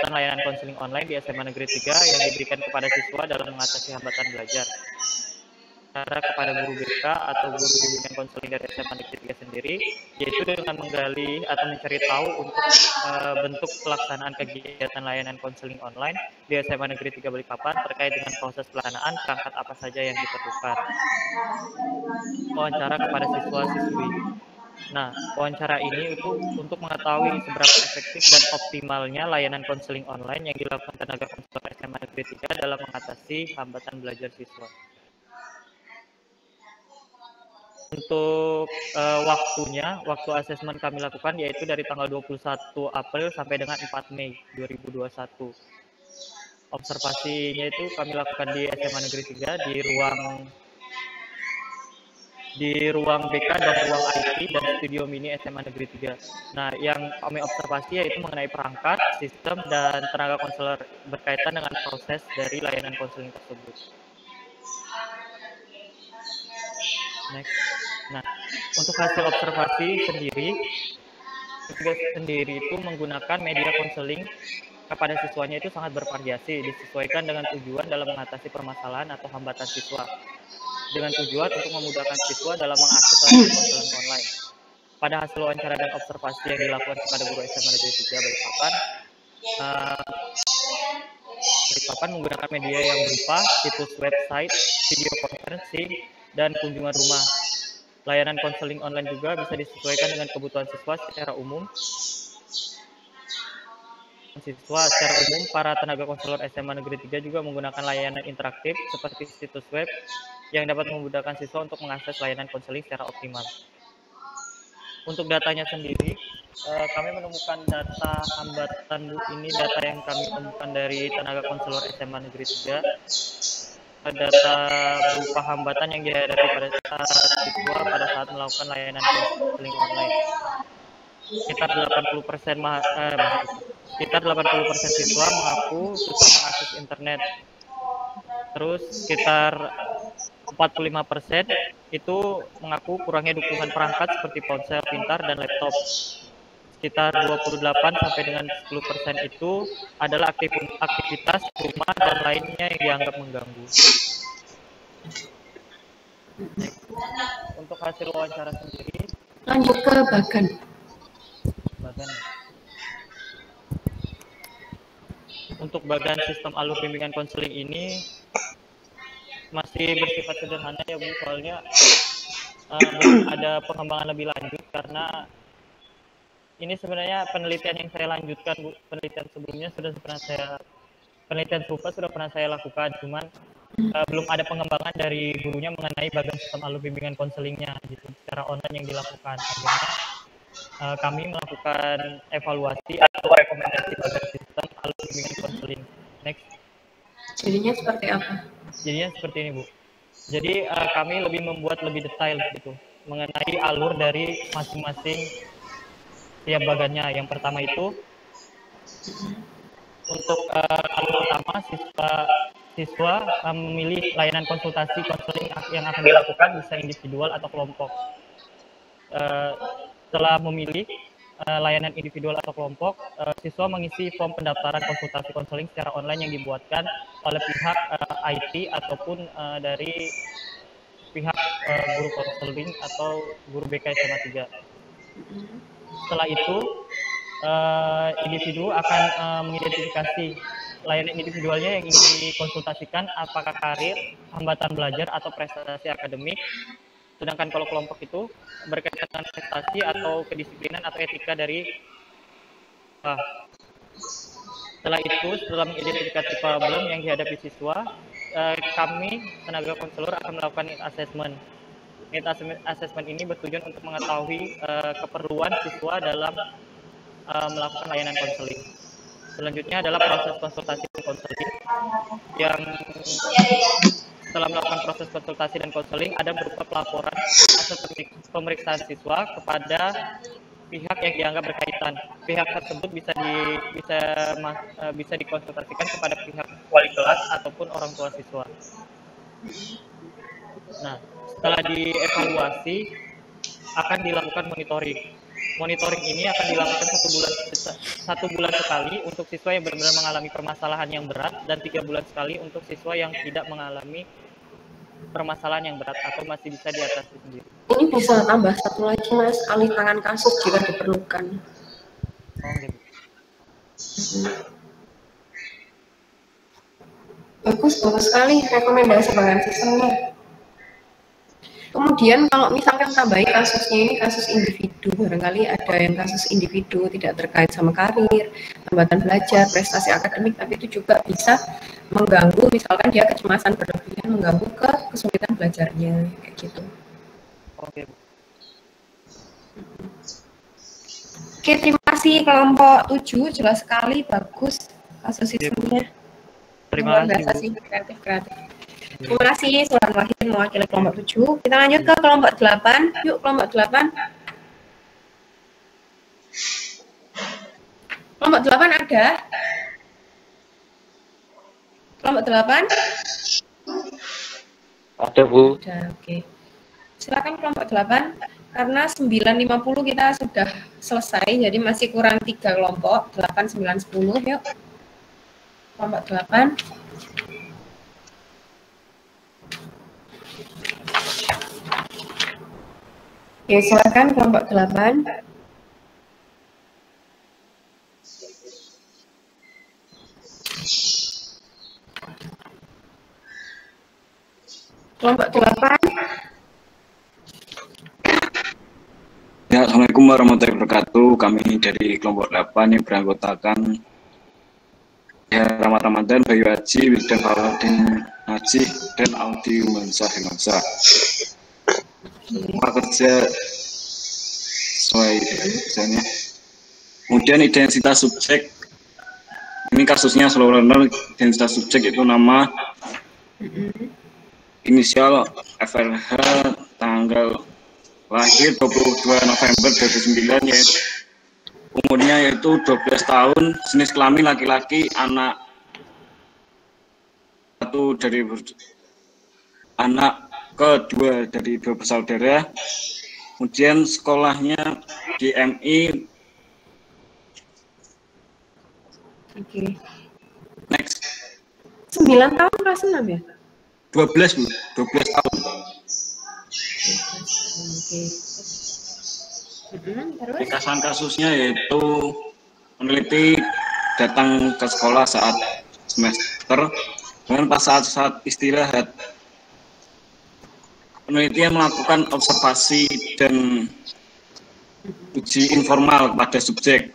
layanan konseling online di SMA Negeri 3 yang diberikan kepada siswa dalam mengatasi hambatan belajar. Cara kepada guru BK atau guru bimbingan konseling dari SMA Negeri 3 sendiri, yaitu dengan menggali atau mencari tahu untuk bentuk pelaksanaan kegiatan layanan konseling online di SMA Negeri 3 Balikpapan terkait dengan proses pelaksanaan, perangkat apa saja yang diperlukan. Wawancara kepada siswa-siswi. Nah, wawancara ini itu untuk mengetahui seberapa efektif dan optimalnya layanan konseling online yang dilakukan tenaga konselor SMA Negeri 3 dalam mengatasi hambatan belajar siswa. Untuk waktu asesmen kami lakukan yaitu dari tanggal 21 April sampai dengan 4 Mei 2021. Observasinya itu kami lakukan di SMA Negeri 3 di ruang BK dan ruang IT dan studio mini SMA Negeri 3. Nah, yang kami observasi yaitu mengenai perangkat, sistem, dan tenaga konselor berkaitan dengan proses dari layanan konseling tersebut. Next. Nah, untuk hasil observasi sendiri itu menggunakan media konseling kepada siswanya itu sangat bervariasi, disesuaikan dengan tujuan dalam mengatasi permasalahan atau hambatan siswa, dengan tujuan untuk memudahkan siswa dalam mengakses layanan konseling online. Pada hasil wawancara dan observasi yang dilakukan kepada guru SMA Negeri 3 Balikpapan menggunakan media yang berupa situs website, video conferencing, dan kunjungan rumah. Layanan konseling online juga bisa disesuaikan dengan kebutuhan siswa secara umum. Para tenaga konselor SMA Negeri 3 juga menggunakan layanan interaktif seperti situs web yang dapat memudahkan siswa untuk mengakses layanan konseling secara optimal. Untuk datanya sendiri, kami menemukan data hambatan ini data yang kami temukan dari tenaga konselor SMA Negeri 3. Data berupa hambatan yang dihadapi pada siswa pada saat melakukan layanan konseling online. sekitar 80% siswa mengaku susah mengakses internet. Terus sekitar 45% itu mengaku kurangnya dukungan perangkat seperti ponsel pintar dan laptop. Sekitar 28 sampai dengan 10% itu adalah aktivitas rumah dan lainnya yang dianggap mengganggu. Untuk hasil wawancara sendiri, lanjut ke Bagan. Untuk bagan sistem alur bimbingan konseling ini masih bersifat sederhana ya Bu, soalnya belum ada pengembangan lebih lanjut karena ini sebenarnya penelitian yang saya lanjutkan Bu. Penelitian sebelumnya penelitian serupa sudah pernah saya lakukan, cuman belum ada pengembangan dari gurunya mengenai bagan sistem alur bimbingan konselingnya gitu secara online yang dilakukan. Akhirnya kami melakukan evaluasi atau rekomendasi bagan sistem alur bimbingan konseling. Next. Jadinya seperti apa? Jadinya seperti ini Bu. Jadi kami lebih membuat lebih detail gitu mengenai alur dari masing-masing tiap bagannya. Yang pertama itu untuk alur pertama siswa memilih layanan konsultasi konseling yang akan dilakukan bisa individual atau kelompok. Setelah memilih layanan individual atau kelompok, siswa mengisi form pendaftaran konsultasi konseling secara online yang dibuatkan oleh pihak IT ataupun dari pihak guru konseling atau guru BK SMA 3. Setelah itu, individu akan mengidentifikasi layanan individualnya yang ingin dikonsultasikan, apakah karir, hambatan belajar, atau prestasi akademik. Sedangkan kalau kelompok itu berkaitan dengan prestasi atau kedisiplinan atau etika dari setelah itu, setelah mengidentifikasi problem yang dihadapi siswa, kami tenaga konselor akan melakukan need assessment. Need assessment ini bertujuan untuk mengetahui keperluan siswa dalam melakukan layanan konseling. Selanjutnya adalah proses konsultasi dan konseling yang setelah melakukan proses konsultasi dan konseling ada berupa pelaporan hasil pemeriksaan siswa kepada pihak yang dianggap berkaitan. Pihak tersebut bisa dikonsultasikan kepada pihak wali kelas ataupun orang tua siswa. Nah, setelah dievaluasi akan dilakukan monitoring. Monitoring ini akan dilakukan satu bulan sekali untuk siswa yang benar-benar mengalami permasalahan yang berat dan 3 bulan sekali untuk siswa yang tidak mengalami permasalahan yang berat atau masih bisa diatasi sendiri. Ini bisa tambah satu lagi Mas, alih tangan kasus jika diperlukan. Bagus sekali rekomendasi bagan sistemnya. Kemudian kalau misalkan tambahin kasusnya ini kasus individu, barangkali ada yang kasus individu tidak terkait sama karir, hambatan belajar, prestasi akademik, tapi itu juga bisa mengganggu, misalkan dia kecemasan berlebihan, mengganggu ke kesulitan belajarnya, kayak gitu. Oke. Oke, terima kasih kelompok 7, jelas sekali, bagus kasus sistemnya. Terima kasih. Kreatif. Terima kasih Sulan Wahid mewakili kelompok 7. Kita lanjut ke kelompok 8. Yuk, kelompok 8. Kelompok 8 ada? Kelompok 8? Ada, Bu. Ada, oke. Silakan kelompok 8. Karena 9.50 kita sudah selesai, jadi masih kurang 3 kelompok. 8, 9, 10. Yuk. Kelompok 8. Oke, silakan kelompok 8. Kelompok 8. Ya, Assalamualaikum warahmatullahi wabarakatuh. Kami dari kelompok 8 yang beranggotakan ya Rahmat Ramadan, Bayu Haji, Wildan Fawadin Haji, dan Audi Mansa Demansa. Kerja sesuai misalnya. Kemudian identitas subjek, ini kasusnya slow learner. Identitas subjek itu nama, inisial FLH, tanggal lahir 22 November 2009, yaitu umurnya yaitu 12 tahun, jenis kelamin laki-laki, anak satu dari anak kedua dari 2 bersaudara. Kemudian sekolahnya di MI. Oke. Next. 9 tahun kelas 6 ya? 12 Bu, 12 tahun. Oke. Terus? Ringkasan kasusnya yaitu peneliti datang ke sekolah saat semester, kemudian pas saat istirahat, peneliti melakukan observasi dan uji informal pada subjek.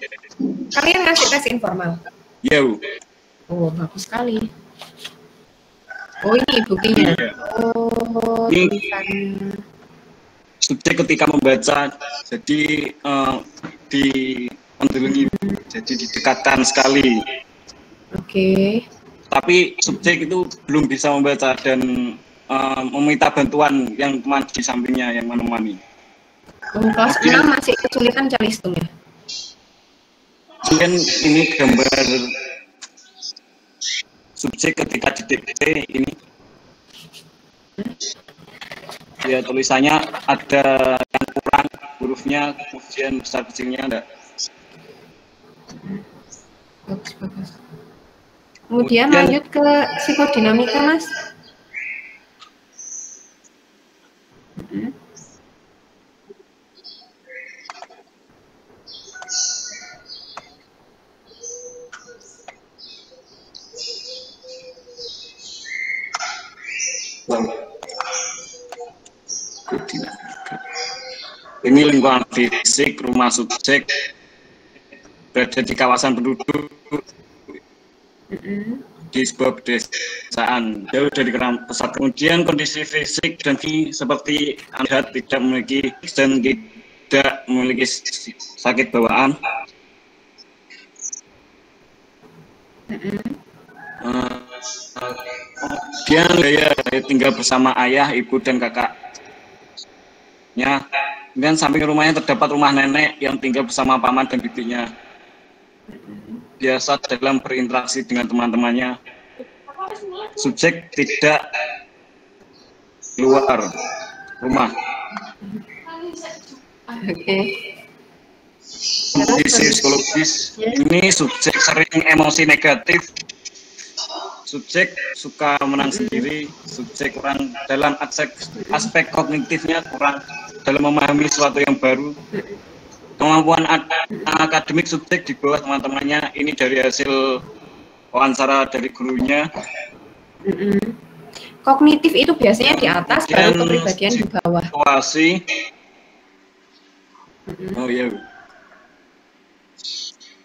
Kalian ngasih tes informal? Ya, Bu. Oh, bagus sekali. Oh, ini buktinya. Iya. Oh, Ini tulisannya. subjek ketika membaca, jadi dipendelengi, jadi didekatkan sekali. Oke. Tapi subjek itu belum bisa membaca dan meminta bantuan yang teman di sampingnya yang menemani. Oh, kelas 6 masih kesulitan cari hitung ya? Kemudian ini gambar subjek ketika didikte ini. Ya, tulisannya ada yang kurang hurufnya, kemudian besar kecilnya ada. Bagus. Kemudian lanjut ke psikodinamika, Mas. Ini lingkungan fisik rumah subjek berada di kawasan penduduk di sebuah pedesaan jauh dari pusat. Kemudian kondisi fisik dan seperti Anda tidak memiliki dan tidak memiliki sakit bawaan. Kemudian gaya tinggal bersama ayah, ibu, dan kakaknya. Dan samping rumahnya terdapat rumah nenek yang tinggal bersama paman dan bibinya. Biasa dalam berinteraksi dengan teman-temannya. Subjek tidak keluar rumah. Oke. Kondisi psikologis ini subjek sering emosi negatif. Subjek suka menang sendiri, subjek kurang dalam aspek kognitifnya, kurang dalam memahami sesuatu yang baru. Kemampuan akademik subjek di bawah teman-temannya, ini dari hasil wawancara dari gurunya. Kognitif itu biasanya di atas, baru kepribadian di bawah. Situasi. Oh iya.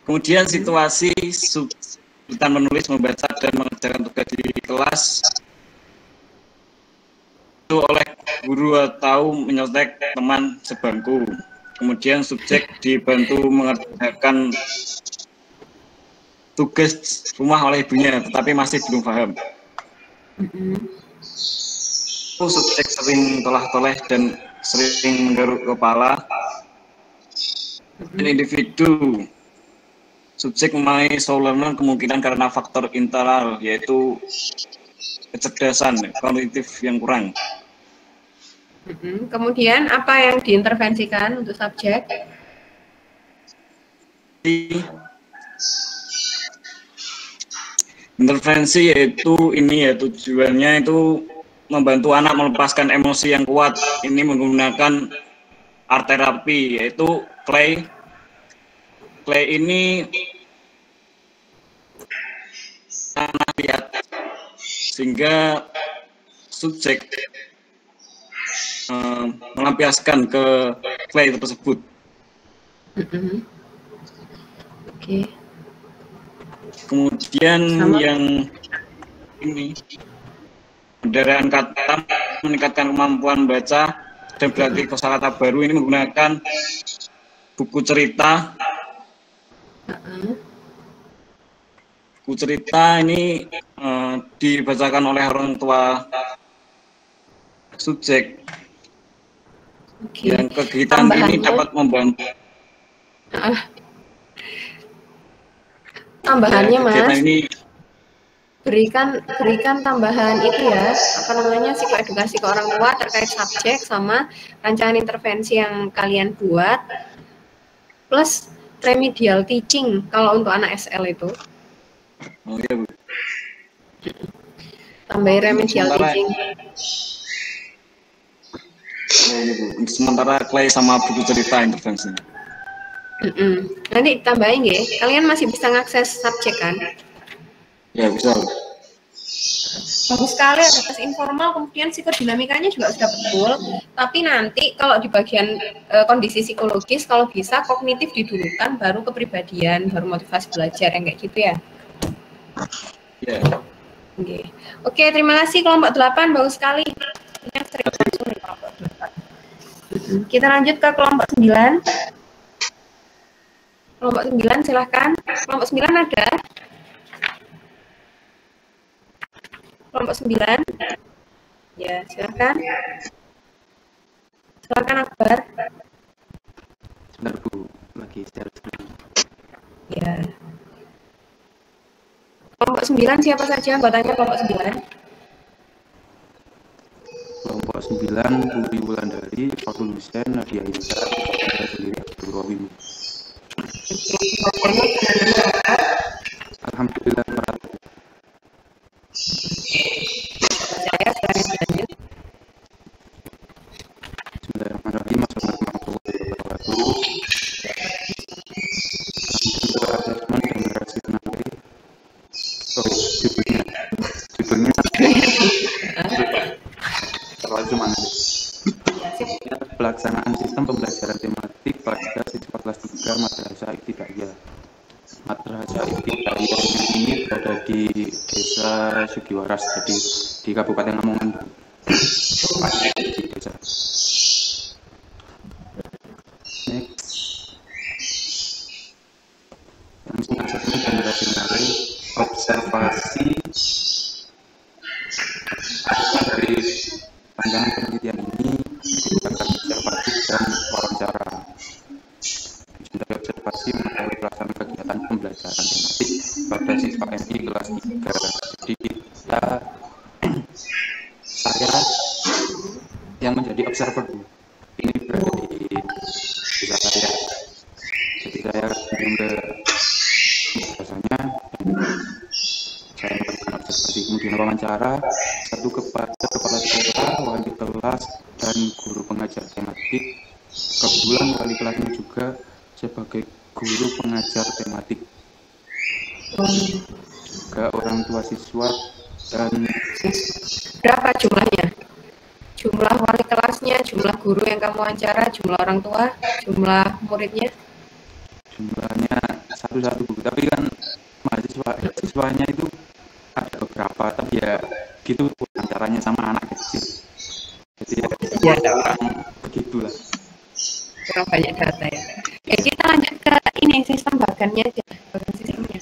Kemudian situasi kesulitan menulis, membaca, dan mengerjakan tugas di kelas itu oleh guru atau menyontek teman sebangku. Kemudian subjek dibantu mengerjakan tugas rumah oleh ibunya, tetapi masih belum paham. Subjek sering toleh-toleh dan sering menggaruk kepala. Dan individu subjek memiliki slow learner kemungkinan karena faktor internal, yaitu kecerdasan kognitif yang kurang. Kemudian apa yang diintervensikan untuk subjek? Intervensi yaitu ini ya, tujuannya itu membantu anak melepaskan emosi yang kuat. Ini menggunakan art terapi, yaitu clay. Clay ini tanah liat, sehingga subjek melampiaskan ke clay tersebut. Oke. Kemudian yang ini pendarahan kata meningkatkan kemampuan baca dan berarti kosakata baru. Ini menggunakan buku cerita. Buku cerita ini dibacakan oleh orang tua subjek. Yang kegiatan ini dapat membantu Tambahannya Ya, kegiatan Mas, ini berikan tambahan itu ya, apa namanya, psikoedukasi ke orang tua terkait subjek sama rancangan intervensi yang kalian buat, plus remedial teaching kalau untuk anak SL itu. oh iya Bu. Tambahin remedial teaching. Oh iya Bu. Untuk sementara Clay sama buku cerita intervensi. Nanti tambahin ya. Kalian masih bisa ngakses subjek kan? Ya bisa. Bagus sekali, ada tes informal, kemudian psikodinamikanya juga sudah betul. Tapi nanti kalau di bagian kondisi psikologis, kalau bisa kognitif didulukan, baru kepribadian, baru motivasi belajar yang kayak gitu ya. Ya. Oke, terima kasih kelompok 8, bagus sekali. Ini yang sering langsung di kelompok 8. Kita lanjut ke kelompok 9. Kelompok 9 silahkan. Kelompok 9 ada? Kelompok 9. Ya, silahkan. Silahkan Akbar. Sebentar Bu, lagi share screen. Ya. Kelompok 9 siapa saja anggotanya kelompok 9? Kelompok 9, Budi Wulandari, Fakul Hussein, Nadia Isa, saya sendiri Abdul Rohim. Alhamdulillah merata. Bismillahirrahmanirrahim. Assalamualaikum warahmatullahi wabarakatuh. Alhamdulillah asesmen generasi nanti. Sorry, judulnya terlalu cuma pelaksanaan sistem pembelajaran tematik pada siswa kelas 3 Madrasah Ibtidaiyah. Madrasah Ibtidaiyah ini berada di Desa Sugiwaras, jadi di Kabupaten Lamongan, di desa. Next, langsung asesmen generasi nanti, observasi dari pandangan penelitian ini menggunakan observasi dan wawancara. Dari observasi mengenai pelaksanaan kegiatan pembelajaran tematik pada siswa MI kelas 3. Jadi saya yang menjadi observer ini berada di desa saya. Jadi saya kunjung ke desanya, saya melakukan observasi, kemudian wawancara, satu kepada kepala sekolah, wali kelas, dan guru pengajar tematik. Kebetulan wali kelasnya juga sebagai guru pengajar tematik. Juga orang tua siswa dan berapa jumlahnya? Jumlah wali kelasnya, jumlah guru yang kamu wawancara, jumlah orang tua, jumlah muridnya? Jumlahnya satu-satu Bu, tapi kan siswanya itu ada beberapa, tapi ya gitu wawancaranya sama anak kecil. Jadi ya kurang begitulah. Kurang banyak data ya. Ya kita lanjut ke ini sistem bagannya aja, bagan sistemnya.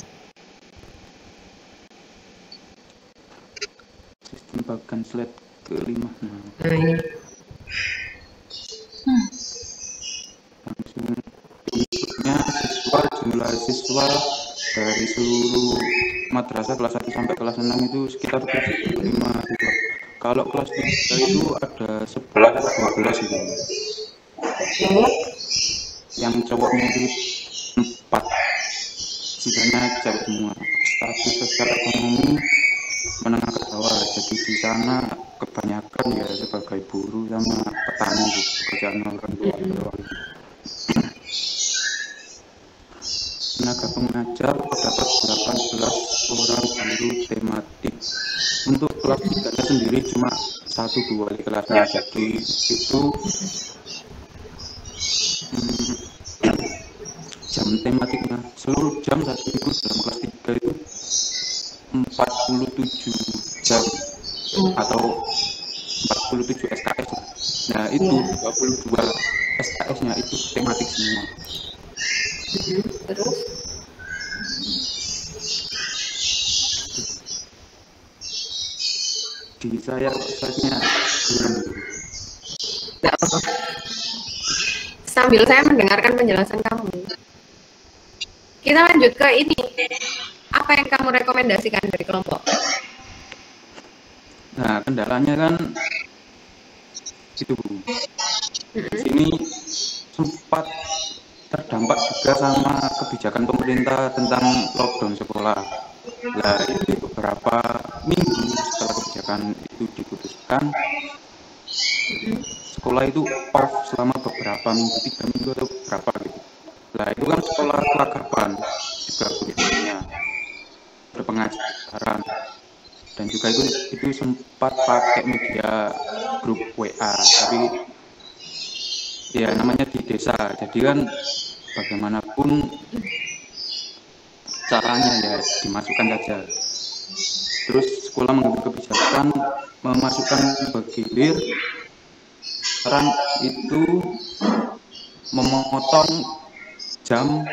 Sistem bagan slide ke-5. Nah ini. Langsung bentuknya jumlah siswa dari seluruh madrasah kelas 1 sampai kelas 6 itu sekitar 75 siswa. Kalau kelas 3 itu ada 11-12 itu. Yang cowoknya itu 4, sisanya cewek semua. Status sosial ekonomi menengah ke bawah, jadi di sana kebanyakan ya sebagai buruh sama petani, pekerjaan orang tua doang. Tenaga pengajar terdapat 18 orang guru tematik. Untuk kelas 3 sendiri cuma 1-2 wali kelasnya, jadi itu jam tematiknya seluruh jam satu minggu dalam kelas 3 itu 47 jam atau 47 SKS. Nah itu 22 SKS-nya itu tematik semua. Terus? Di saya slide-nya kurang. Tidak apa-apa. Sambil saya mendengarkan penjelasan kamu. Kita lanjut ke ini. apa yang kamu rekomendasikan dari kelompok? Nah, kendalanya kan itu Bu. Di sini sempat terdampak juga sama kebijakan pemerintah tentang lockdown sekolah. Nah, itu beberapa minggu setelah kebijakan itu diputuskan, sekolah itu off selama beberapa minggu, 3 minggu atau berapa gitu. Nah, itu kan sekolah kelagapan juga kurikulumnya, berpengajaran, dan juga itu sempat pakai media grup WA, tapi ya namanya di desa, jadi kan bagaimanapun caranya ya dimasukkan saja. Terus sekolah mengambil kebijakan memasukkan bergilir, sekarang itu memotong jam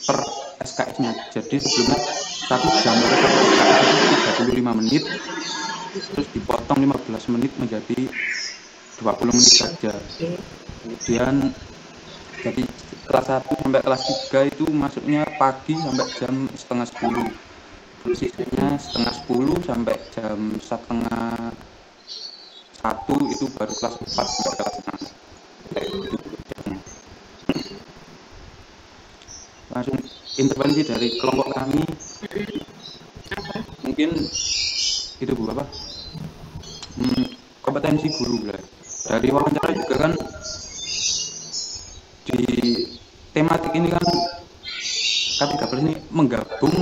per SKS-nya. Jadi sebelumnya 1 jam per SKS itu 35 menit, terus dipotong 15 menit menjadi 20 menit saja. Kemudian jadi kelas 1 sampai kelas 3 itu masuknya pagi sampai jam setengah 10. Sisanya setengah 10 sampai jam setengah 1 itu baru kelas 4 sampai kelas 6. Itu langsung intervensi dari kelompok kami. Mungkin itu Bu apa? Kompetensi guru lah. Dari wawancara juga kan di tematik ini kan K13 ini menggabung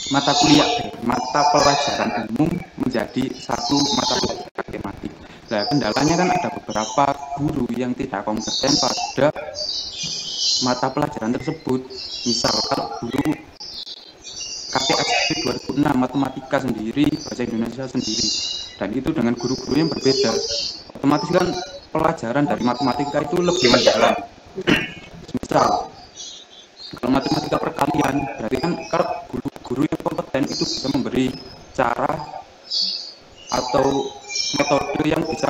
mata kuliah, mata pelajaran umum menjadi satu mata pelajaran tematik. Nah, kendalanya kan ada beberapa guru yang tidak kompeten pada mata pelajaran tersebut. Misal kalau guru KPSP 2006 matematika sendiri, bahasa Indonesia sendiri, dan itu dengan guru-guru yang berbeda, otomatis kan pelajaran dari matematika itu lebih mendalam. Misal kalau matematika perkalian, berarti kan kalau guru-guru yang kompeten itu bisa memberi cara atau metode yang bisa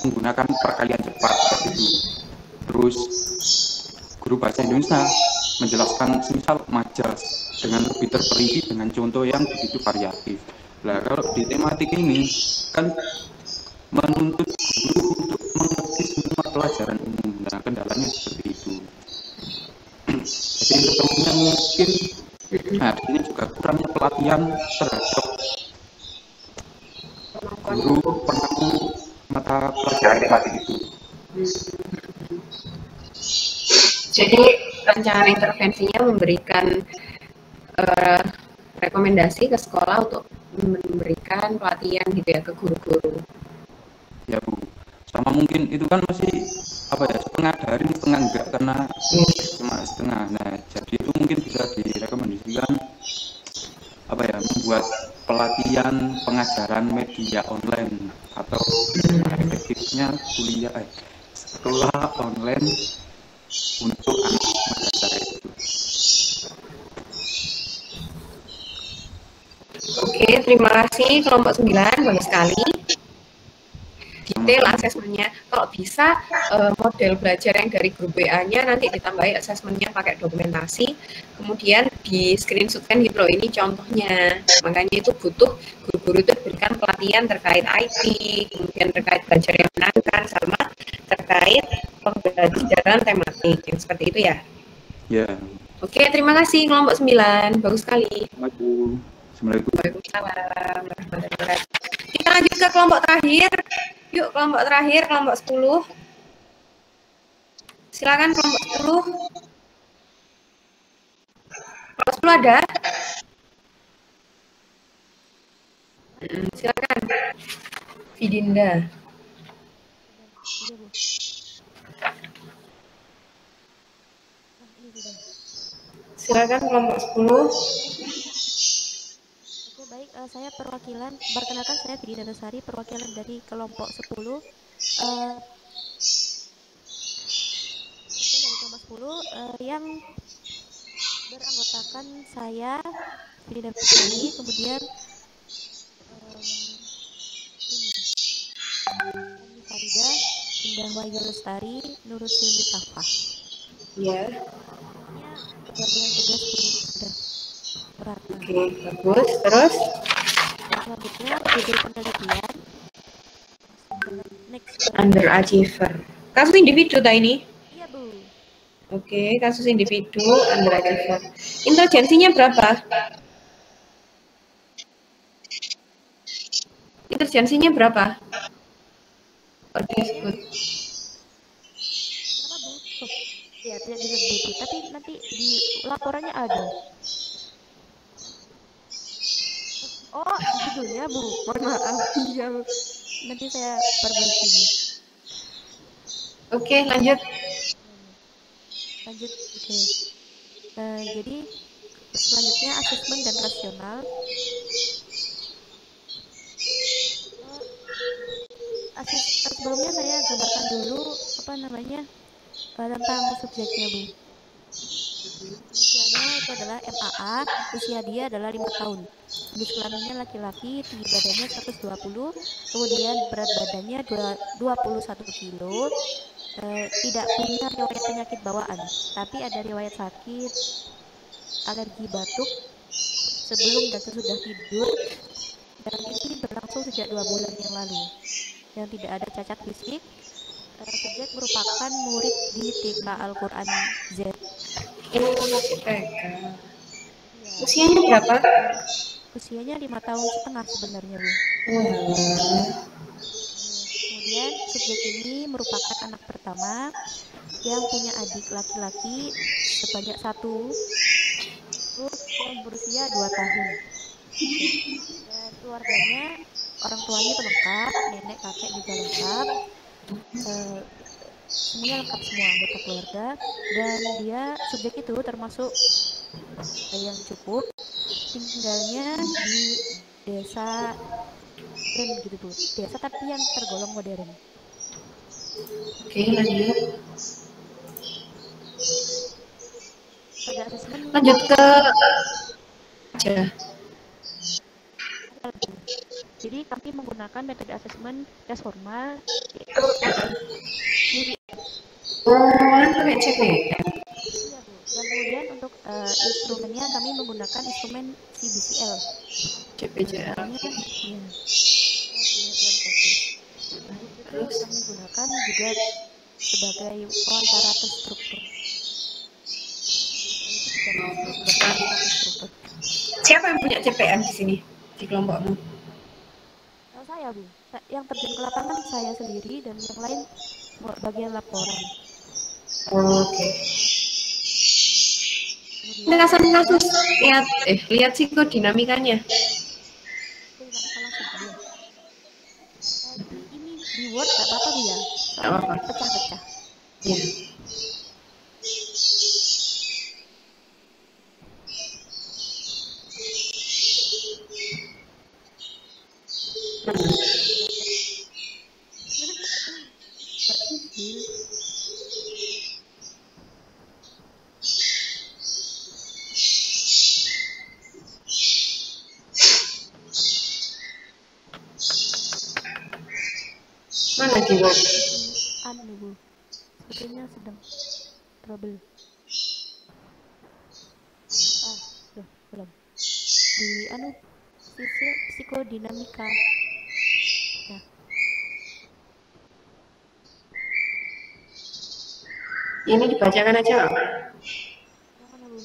menggunakan perkalian cepat seperti itu. Terus guru bahasa Indonesia menjelaskan misal majas dengan lebih terperinci dengan contoh yang begitu variatif. Nah, kalau di tematik ini kan menuntut guru untuk mengerti semua pelajaran umum. Nah, kendalanya seperti itu. Jadi intervensinya mungkin, nah ini juga kurangnya pelatihan terhadap guru pengaku mata pelajaran tematik itu. Jadi rencana intervensinya memberikan rekomendasi ke sekolah untuk memberikan pelatihan gitu ya ke guru-guru. Ya Bu, sama mungkin itu kan masih apa ya, setengah daring setengah enggak karena cuma setengah. Nah, jadi itu mungkin bisa direkomendasikan apa ya, membuat pelatihan pengajaran media online atau efektifnya kuliah sekolah online untuk anak madrasah itu. Oke, terima kasih kelompok 9, bagus sekali. Detail asesmennya, kalau bisa model belajar yang dari grup WA-nya nanti ditambahi asesmennya pakai dokumentasi, kemudian di screenshotkan gitu loh, ini contohnya. Makanya itu butuh guru-guru itu berikan pelatihan terkait IT, kemudian terkait belajar yang menyenangkan, sama terkait pembelajaran tematik yang seperti itu ya. Ya. Oke, terima kasih kelompok 9, bagus sekali. Assalamualaikum. Waalaikumsalam warahmatullahi wabarakatuh. Kita lanjut ke kelompok terakhir. Yuk, kelompok terakhir, kelompok 10. Silakan kelompok 10. Kelompok 10 ada? Silakan. Vidinda. Silakan kelompok 10. Baik, saya perwakilan, perkenalkan saya Vidinda Nasari, perwakilan dari kelompok 10. Dari kelompok 10 yang beranggotakan saya Vidinda Nasari, kemudian Farida, Indah Wahyu Lestari, Nurul Silmi Kafah. Ya. Bagian tugas sudah. merata. Oke, bagus. Terus? Selanjutnya judul penelitian next Underachiever. Kasus individu tak ini? Iya Bu. Oke, kasus individu underachiever. Intelijensinya berapa? Intelijensinya berapa? Disebut. Kenapa Bu? Oh, ya tidak disebut Bu, tapi nanti di laporannya ada. Oh, judulnya Bu. Mohon maaf. Iya Bu. Nanti saya perbaiki Bu. Oke, lanjut. Lanjut. Oke. Jadi selanjutnya asesmen dan rasional. Sebelumnya saya gambarkan dulu apa namanya tentang subjeknya Bu. Usianya itu adalah MAA, usia dia adalah 5 tahun. Jenis kelaminnya laki-laki, tinggi badannya 120, kemudian berat badannya 21 kilo. Tidak punya riwayat penyakit bawaan, tapi ada riwayat sakit, alergi batuk sebelum dan sesudah tidur, dan ini berlangsung sejak 2 bulan yang lalu. Yang tidak ada cacat fisik. Subjek merupakan murid di TK Al-Quran Z. Usianya berapa? Usianya 5 tahun setengah sebenarnya Bu. Kemudian subjek ini merupakan anak pertama yang punya adik laki-laki sebanyak 1, yang berusia 2 tahun. Dan keluarganya, orang tuanya itu lengkap, nenek kakek juga lengkap, semuanya lengkap semua anggota keluarga. Dan dia subjek itu termasuk yang cukup, tinggalnya di desa modern gitu Bu, desa tapi yang tergolong modern. Oke, lanjut. Pada asesmen Lanjut ke aja. Jadi kami menggunakan metode asesmen tes formal. Pakai CPM. Iya Bu. Dan kemudian untuk instrumennya kami menggunakan instrumen CBCL. CPCL. Iya. Terus kami gunakan juga sebagai wawancara terstruktur. Siapa yang punya CPM di sini di kelompokmu? Saya Bu. Yang terjun ke lapangan saya sendiri dan yang lain bagian laporan. Oke. Penjelasan kasus lihat psikodinamikanya. Ini di Word nggak apa-apa Bu ya? Soalnya pecah-pecah. Iya. Mana di Word? Anu Bu, sepertinya sedang trouble. Belum. Di anu sisi psikodinamika. Nah. Ini dibacakan aja. Yang mana Bu?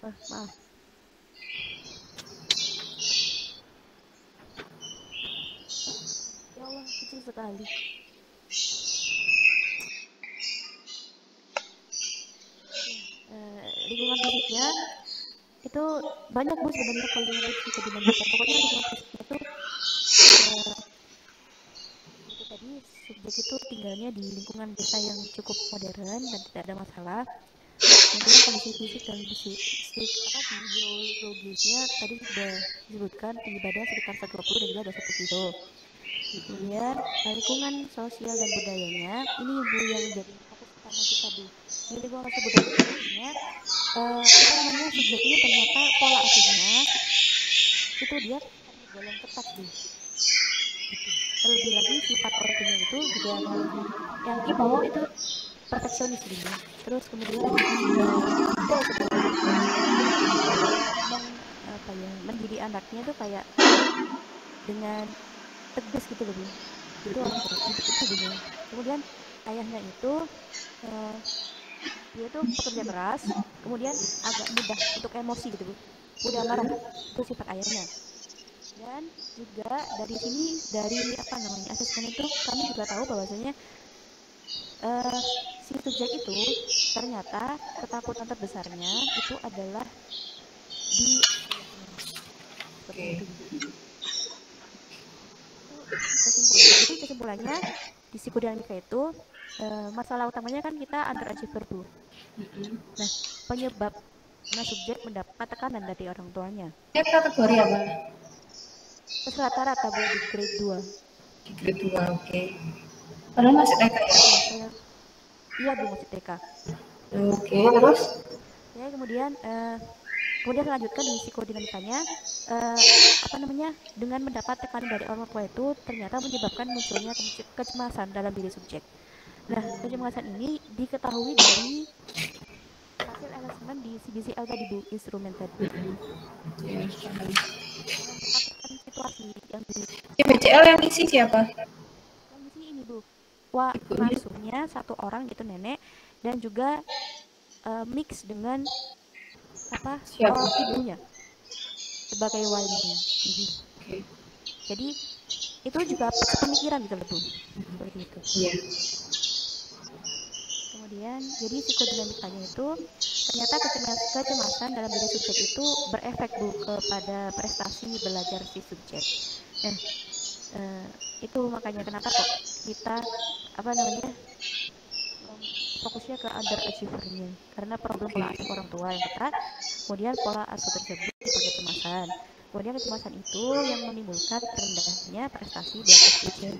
Maaf. Ya Allah, kecil sekali. Lingkungan fisiknya itu banyak Bu sebenarnya kalau lingkungan fisik psikodinamika. Pokoknya lingkungan fisiknya itu tadi subjek itu tinggalnya di lingkungan desa yang cukup modern dan tidak ada masalah. Kemudian kondisi fisik dan biologisnya tadi sudah disebutkan, tinggi badan sekitar 120 dan juga 21 kilo. Kemudian lingkungan sosial dan budayanya ini Bu yang jadi fokus utama kita Bu. Di lingkungan sosial budayanya subjek ini ternyata pola asuhnya itu dia tergolong ketat Bu. Terlebih lagi sifat orangnya itu juga yang di bawah itu perfeksionis gitu. Terus kemudian apa ya, mendidik anaknya tuh kayak dengan tegas gitu loh, Bu. Itu orang tua itu ibunya. Kemudian ayahnya itu dia tuh pekerja keras, kemudian agak mudah untuk emosi gitu, Bu. Mudah marah. Itu sifat ayahnya. Dan juga dari sini, dari apa namanya, asesmen itu kami juga tahu bahwasanya si subjek itu ternyata ketakutan terbesarnya itu adalah di kesimpulannya di psikodinamika itu masalah utamanya kan kita underachiever, Bu. Nah, penyebab subjek mendapat tekanan dari orang tuanya. Kategori apa? Rata-rata, Bu, di grade 2. Di grade 2, oke. Padahal masih TK ya? Iya, Bu, masih TK. Oke, terus? Ya, kemudian lanjutkan di psikodinamikanya, apa namanya, dengan mendapat tekanan dari orang tua itu ternyata menyebabkan munculnya kecemasan dalam diri subjek. Nah, kecemasan ini diketahui dari hasil asesmen di CBCL tadi, Bu, instrumen tadi. Situasi yang di CBCL yang isi siapa? Yang isi ini, Bu. Wah, maksudnya satu orang gitu, nenek, dan juga mix dengan apa ibunya sebagai walinya. Okay. Jadi itu juga pemikiran gitu loh, Bu. Seperti itu. Yeah. Kemudian jadi psikodinamikanya itu ternyata kecemasan dalam diri subjek itu berefek, Bu, kepada prestasi belajar si subjek. Nah, itu makanya kenapa kok kita apa namanya fokusnya ke underachiever-nya, karena problem pola asuh orang tua yang ketat, kemudian pola asuh tersebut dipakai kecemasan, kemudian kecemasan itu yang menimbulkan rendahnya prestasi belajar subjek.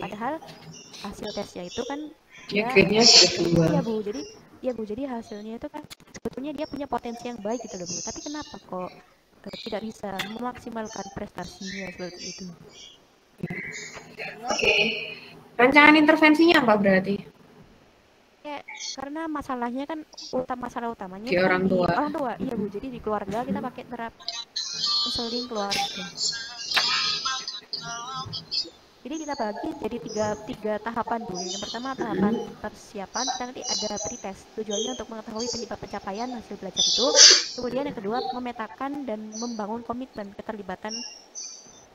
Padahal hasil tesnya itu kan ya grade-nya kedua. Iya, Bu, jadi hasilnya itu kan sebetulnya dia punya potensi yang baik gitu loh, Bu, tapi kenapa kok tidak bisa memaksimalkan prestasinya seperti itu. Oke. Rancangan intervensinya apa berarti? Ya, karena masalahnya kan masalah utamanya di orang tua. Orang tua, iya, Bu. Jadi di keluarga kita pakai konseling keluarga. Jadi kita bagi jadi tiga tahapan, Bu. Yang pertama tahapan persiapan, kita nanti ada pretest. Tujuannya untuk mengetahui penyebab pencapaian hasil belajar itu. Kemudian yang kedua memetakan dan membangun komitmen keterlibatan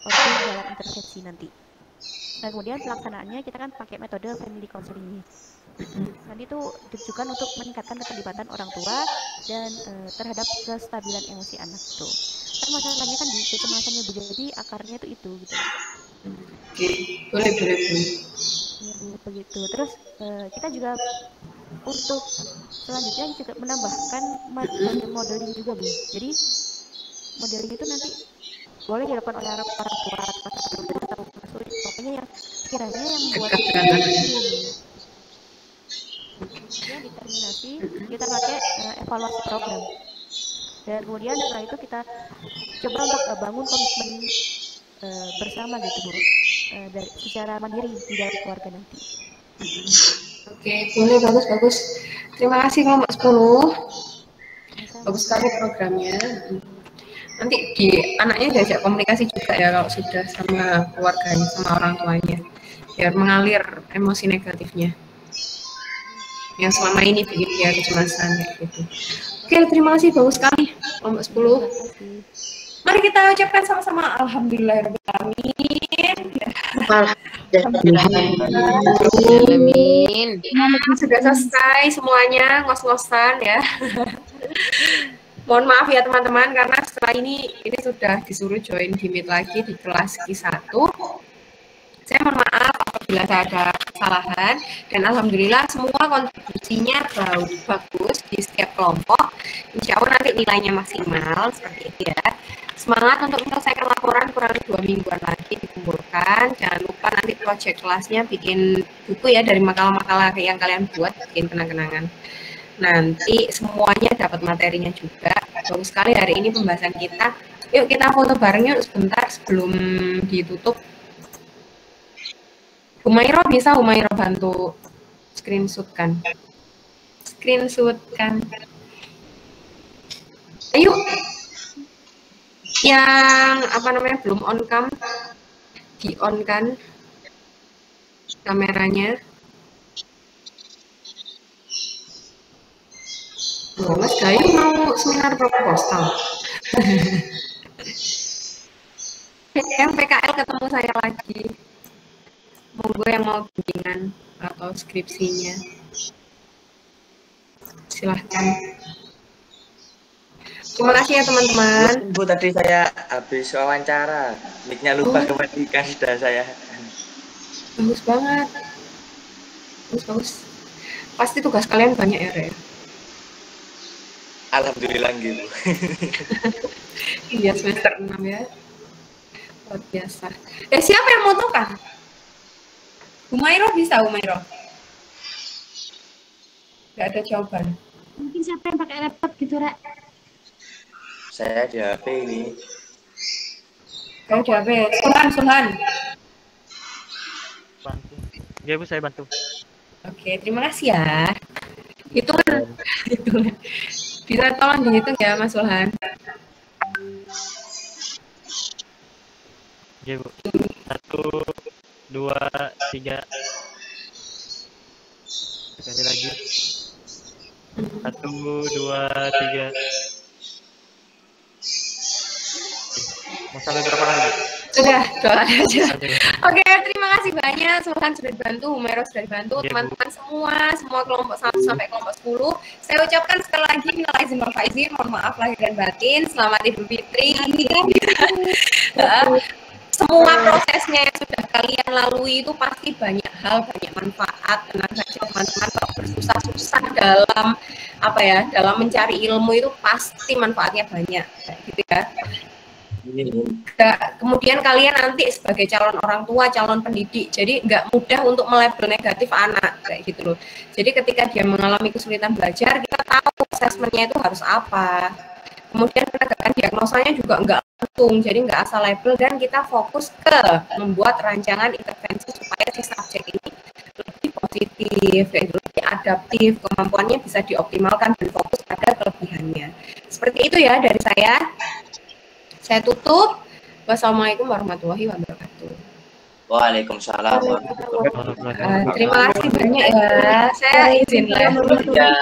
waktu dalam intervensi nanti. Nah, kemudian pelaksanaannya kita kan pakai metode family counseling. Nanti itu ditujukan untuk meningkatkan keterlibatan orang tua dan terhadap kestabilan emosi anak itu. Kan masalahnya kan di kecemasannya, Bu, jadi akarnya itu gitu. Oke, boleh. Ya, Bu, begitu. Terus kita juga untuk selanjutnya juga menambahkan modeling juga, Bu. Jadi modeling itu nanti boleh dilakukan oleh orang tua atau pokoknya yang sekiranya yang membuat kemudian determinasi kita pakai evaluasi program, dan kemudian setelah itu kita coba untuk bangun komitmen bersama gitu, Bu, dari secara mandiri di dalam keluarga nanti. Oke, boleh, bagus. Terima kasih kelompok 10. Bagus sekali programnya. Nanti anaknya diajak komunikasi juga ya kalau sudah sama keluarganya, sama orang tuanya, biar mengalir emosi negatifnya yang selama ini bikin dia kecemasan kayak gitu. Oke, terima kasih, bagus sekali kelompok 10. Mari kita ucapkan sama-sama alhamdulillahirobbilalamin. Alhamdulillah. Sudah selesai semuanya, ngos-ngosan ya. Mohon maaf ya teman-teman, karena setelah ini sudah disuruh join di Meet lagi di kelas Q1. Saya mohon maaf apabila saya ada kesalahan, dan alhamdulillah semua kontribusinya bagus di setiap kelompok. Insya Allah nanti nilainya maksimal seperti itu ya. Semangat untuk menyelesaikan laporan, kurang lebih 2 mingguan lagi dikumpulkan. Jangan lupa nanti project kelasnya bikin buku ya dari makalah-makalah yang kalian buat, bikin kenang-kenangan. Nanti semuanya dapat materinya juga. Bagus sekali hari ini pembahasan kita. Yuk kita foto bareng yuk sebentar sebelum ditutup. Humairo bisa, Humairo bantu Screenshotkan. Ayo. Yang apa namanya belum on cam, di on kan kameranya. Oh, Mas Gayu mau seminar proposal. Yang PKL ketemu saya lagi. Monggo yang mau bimbingan atau skripsinya. Silahkan. Terima kasih ya teman-teman. Bu, tadi saya habis wawancara, mic-nya lupa kematikan sudah saya. Bagus banget. Bagus. Pasti tugas kalian banyak ya, Re? Alhamdulillah gitu. Iya, semester 6 ya. Luar biasa. Siapa yang mau tukar? Umairo bisa, Umairo? Gak ada jawaban. Mungkin siapa yang pakai laptop gitu, Ra? Saya di HP ini. Kau di HP. Sulhan. Bantu. Ya, Bu, saya bantu. Oke, terima kasih ya. Hitungan. Bisa tolong dihitung ya, Mas Sulhan. Ya, Bu. 1, 2, 3. Sekali lagi. 1, 2, 3. Mau sampai berapa kali? Sudah, doa aja. Oke, terima kasih banyak. Sulhan sudah dibantu, Humairo sudah dibantu, teman-teman semua kelompok 1 sampai kelompok 10. Saya ucapkan sekali lagi minal aizin wal faizin, mohon maaf lahir dan batin. Selamat Idul Fitri. Semua prosesnya yang sudah kalian lalui itu pasti banyak hal, banyak manfaat. Tenang saja teman-teman, kalau bersusah-susah dalam mencari ilmu itu pasti manfaatnya banyak, gitu ya. Kemudian kalian nanti sebagai calon orang tua, calon pendidik, jadi nggak mudah untuk melabel negatif anak kayak gitu loh. Jadi ketika dia mengalami kesulitan belajar, kita tahu asesmennya itu harus apa. Kemudian penegakan diagnosanya juga nggak langsung, jadi nggak asal label, dan kita fokus ke membuat rancangan intervensi supaya si subjek ini lebih positif, lebih adaptif, kemampuannya bisa dioptimalkan dan fokus pada kelebihannya. Seperti itu ya dari saya. Saya tutup. Wassalamualaikum warahmatullahi wabarakatuh. Waalaikumsalam warahmatullahi wabarakatuh. Terima kasih banyak ya. Saya izin lah. Ya.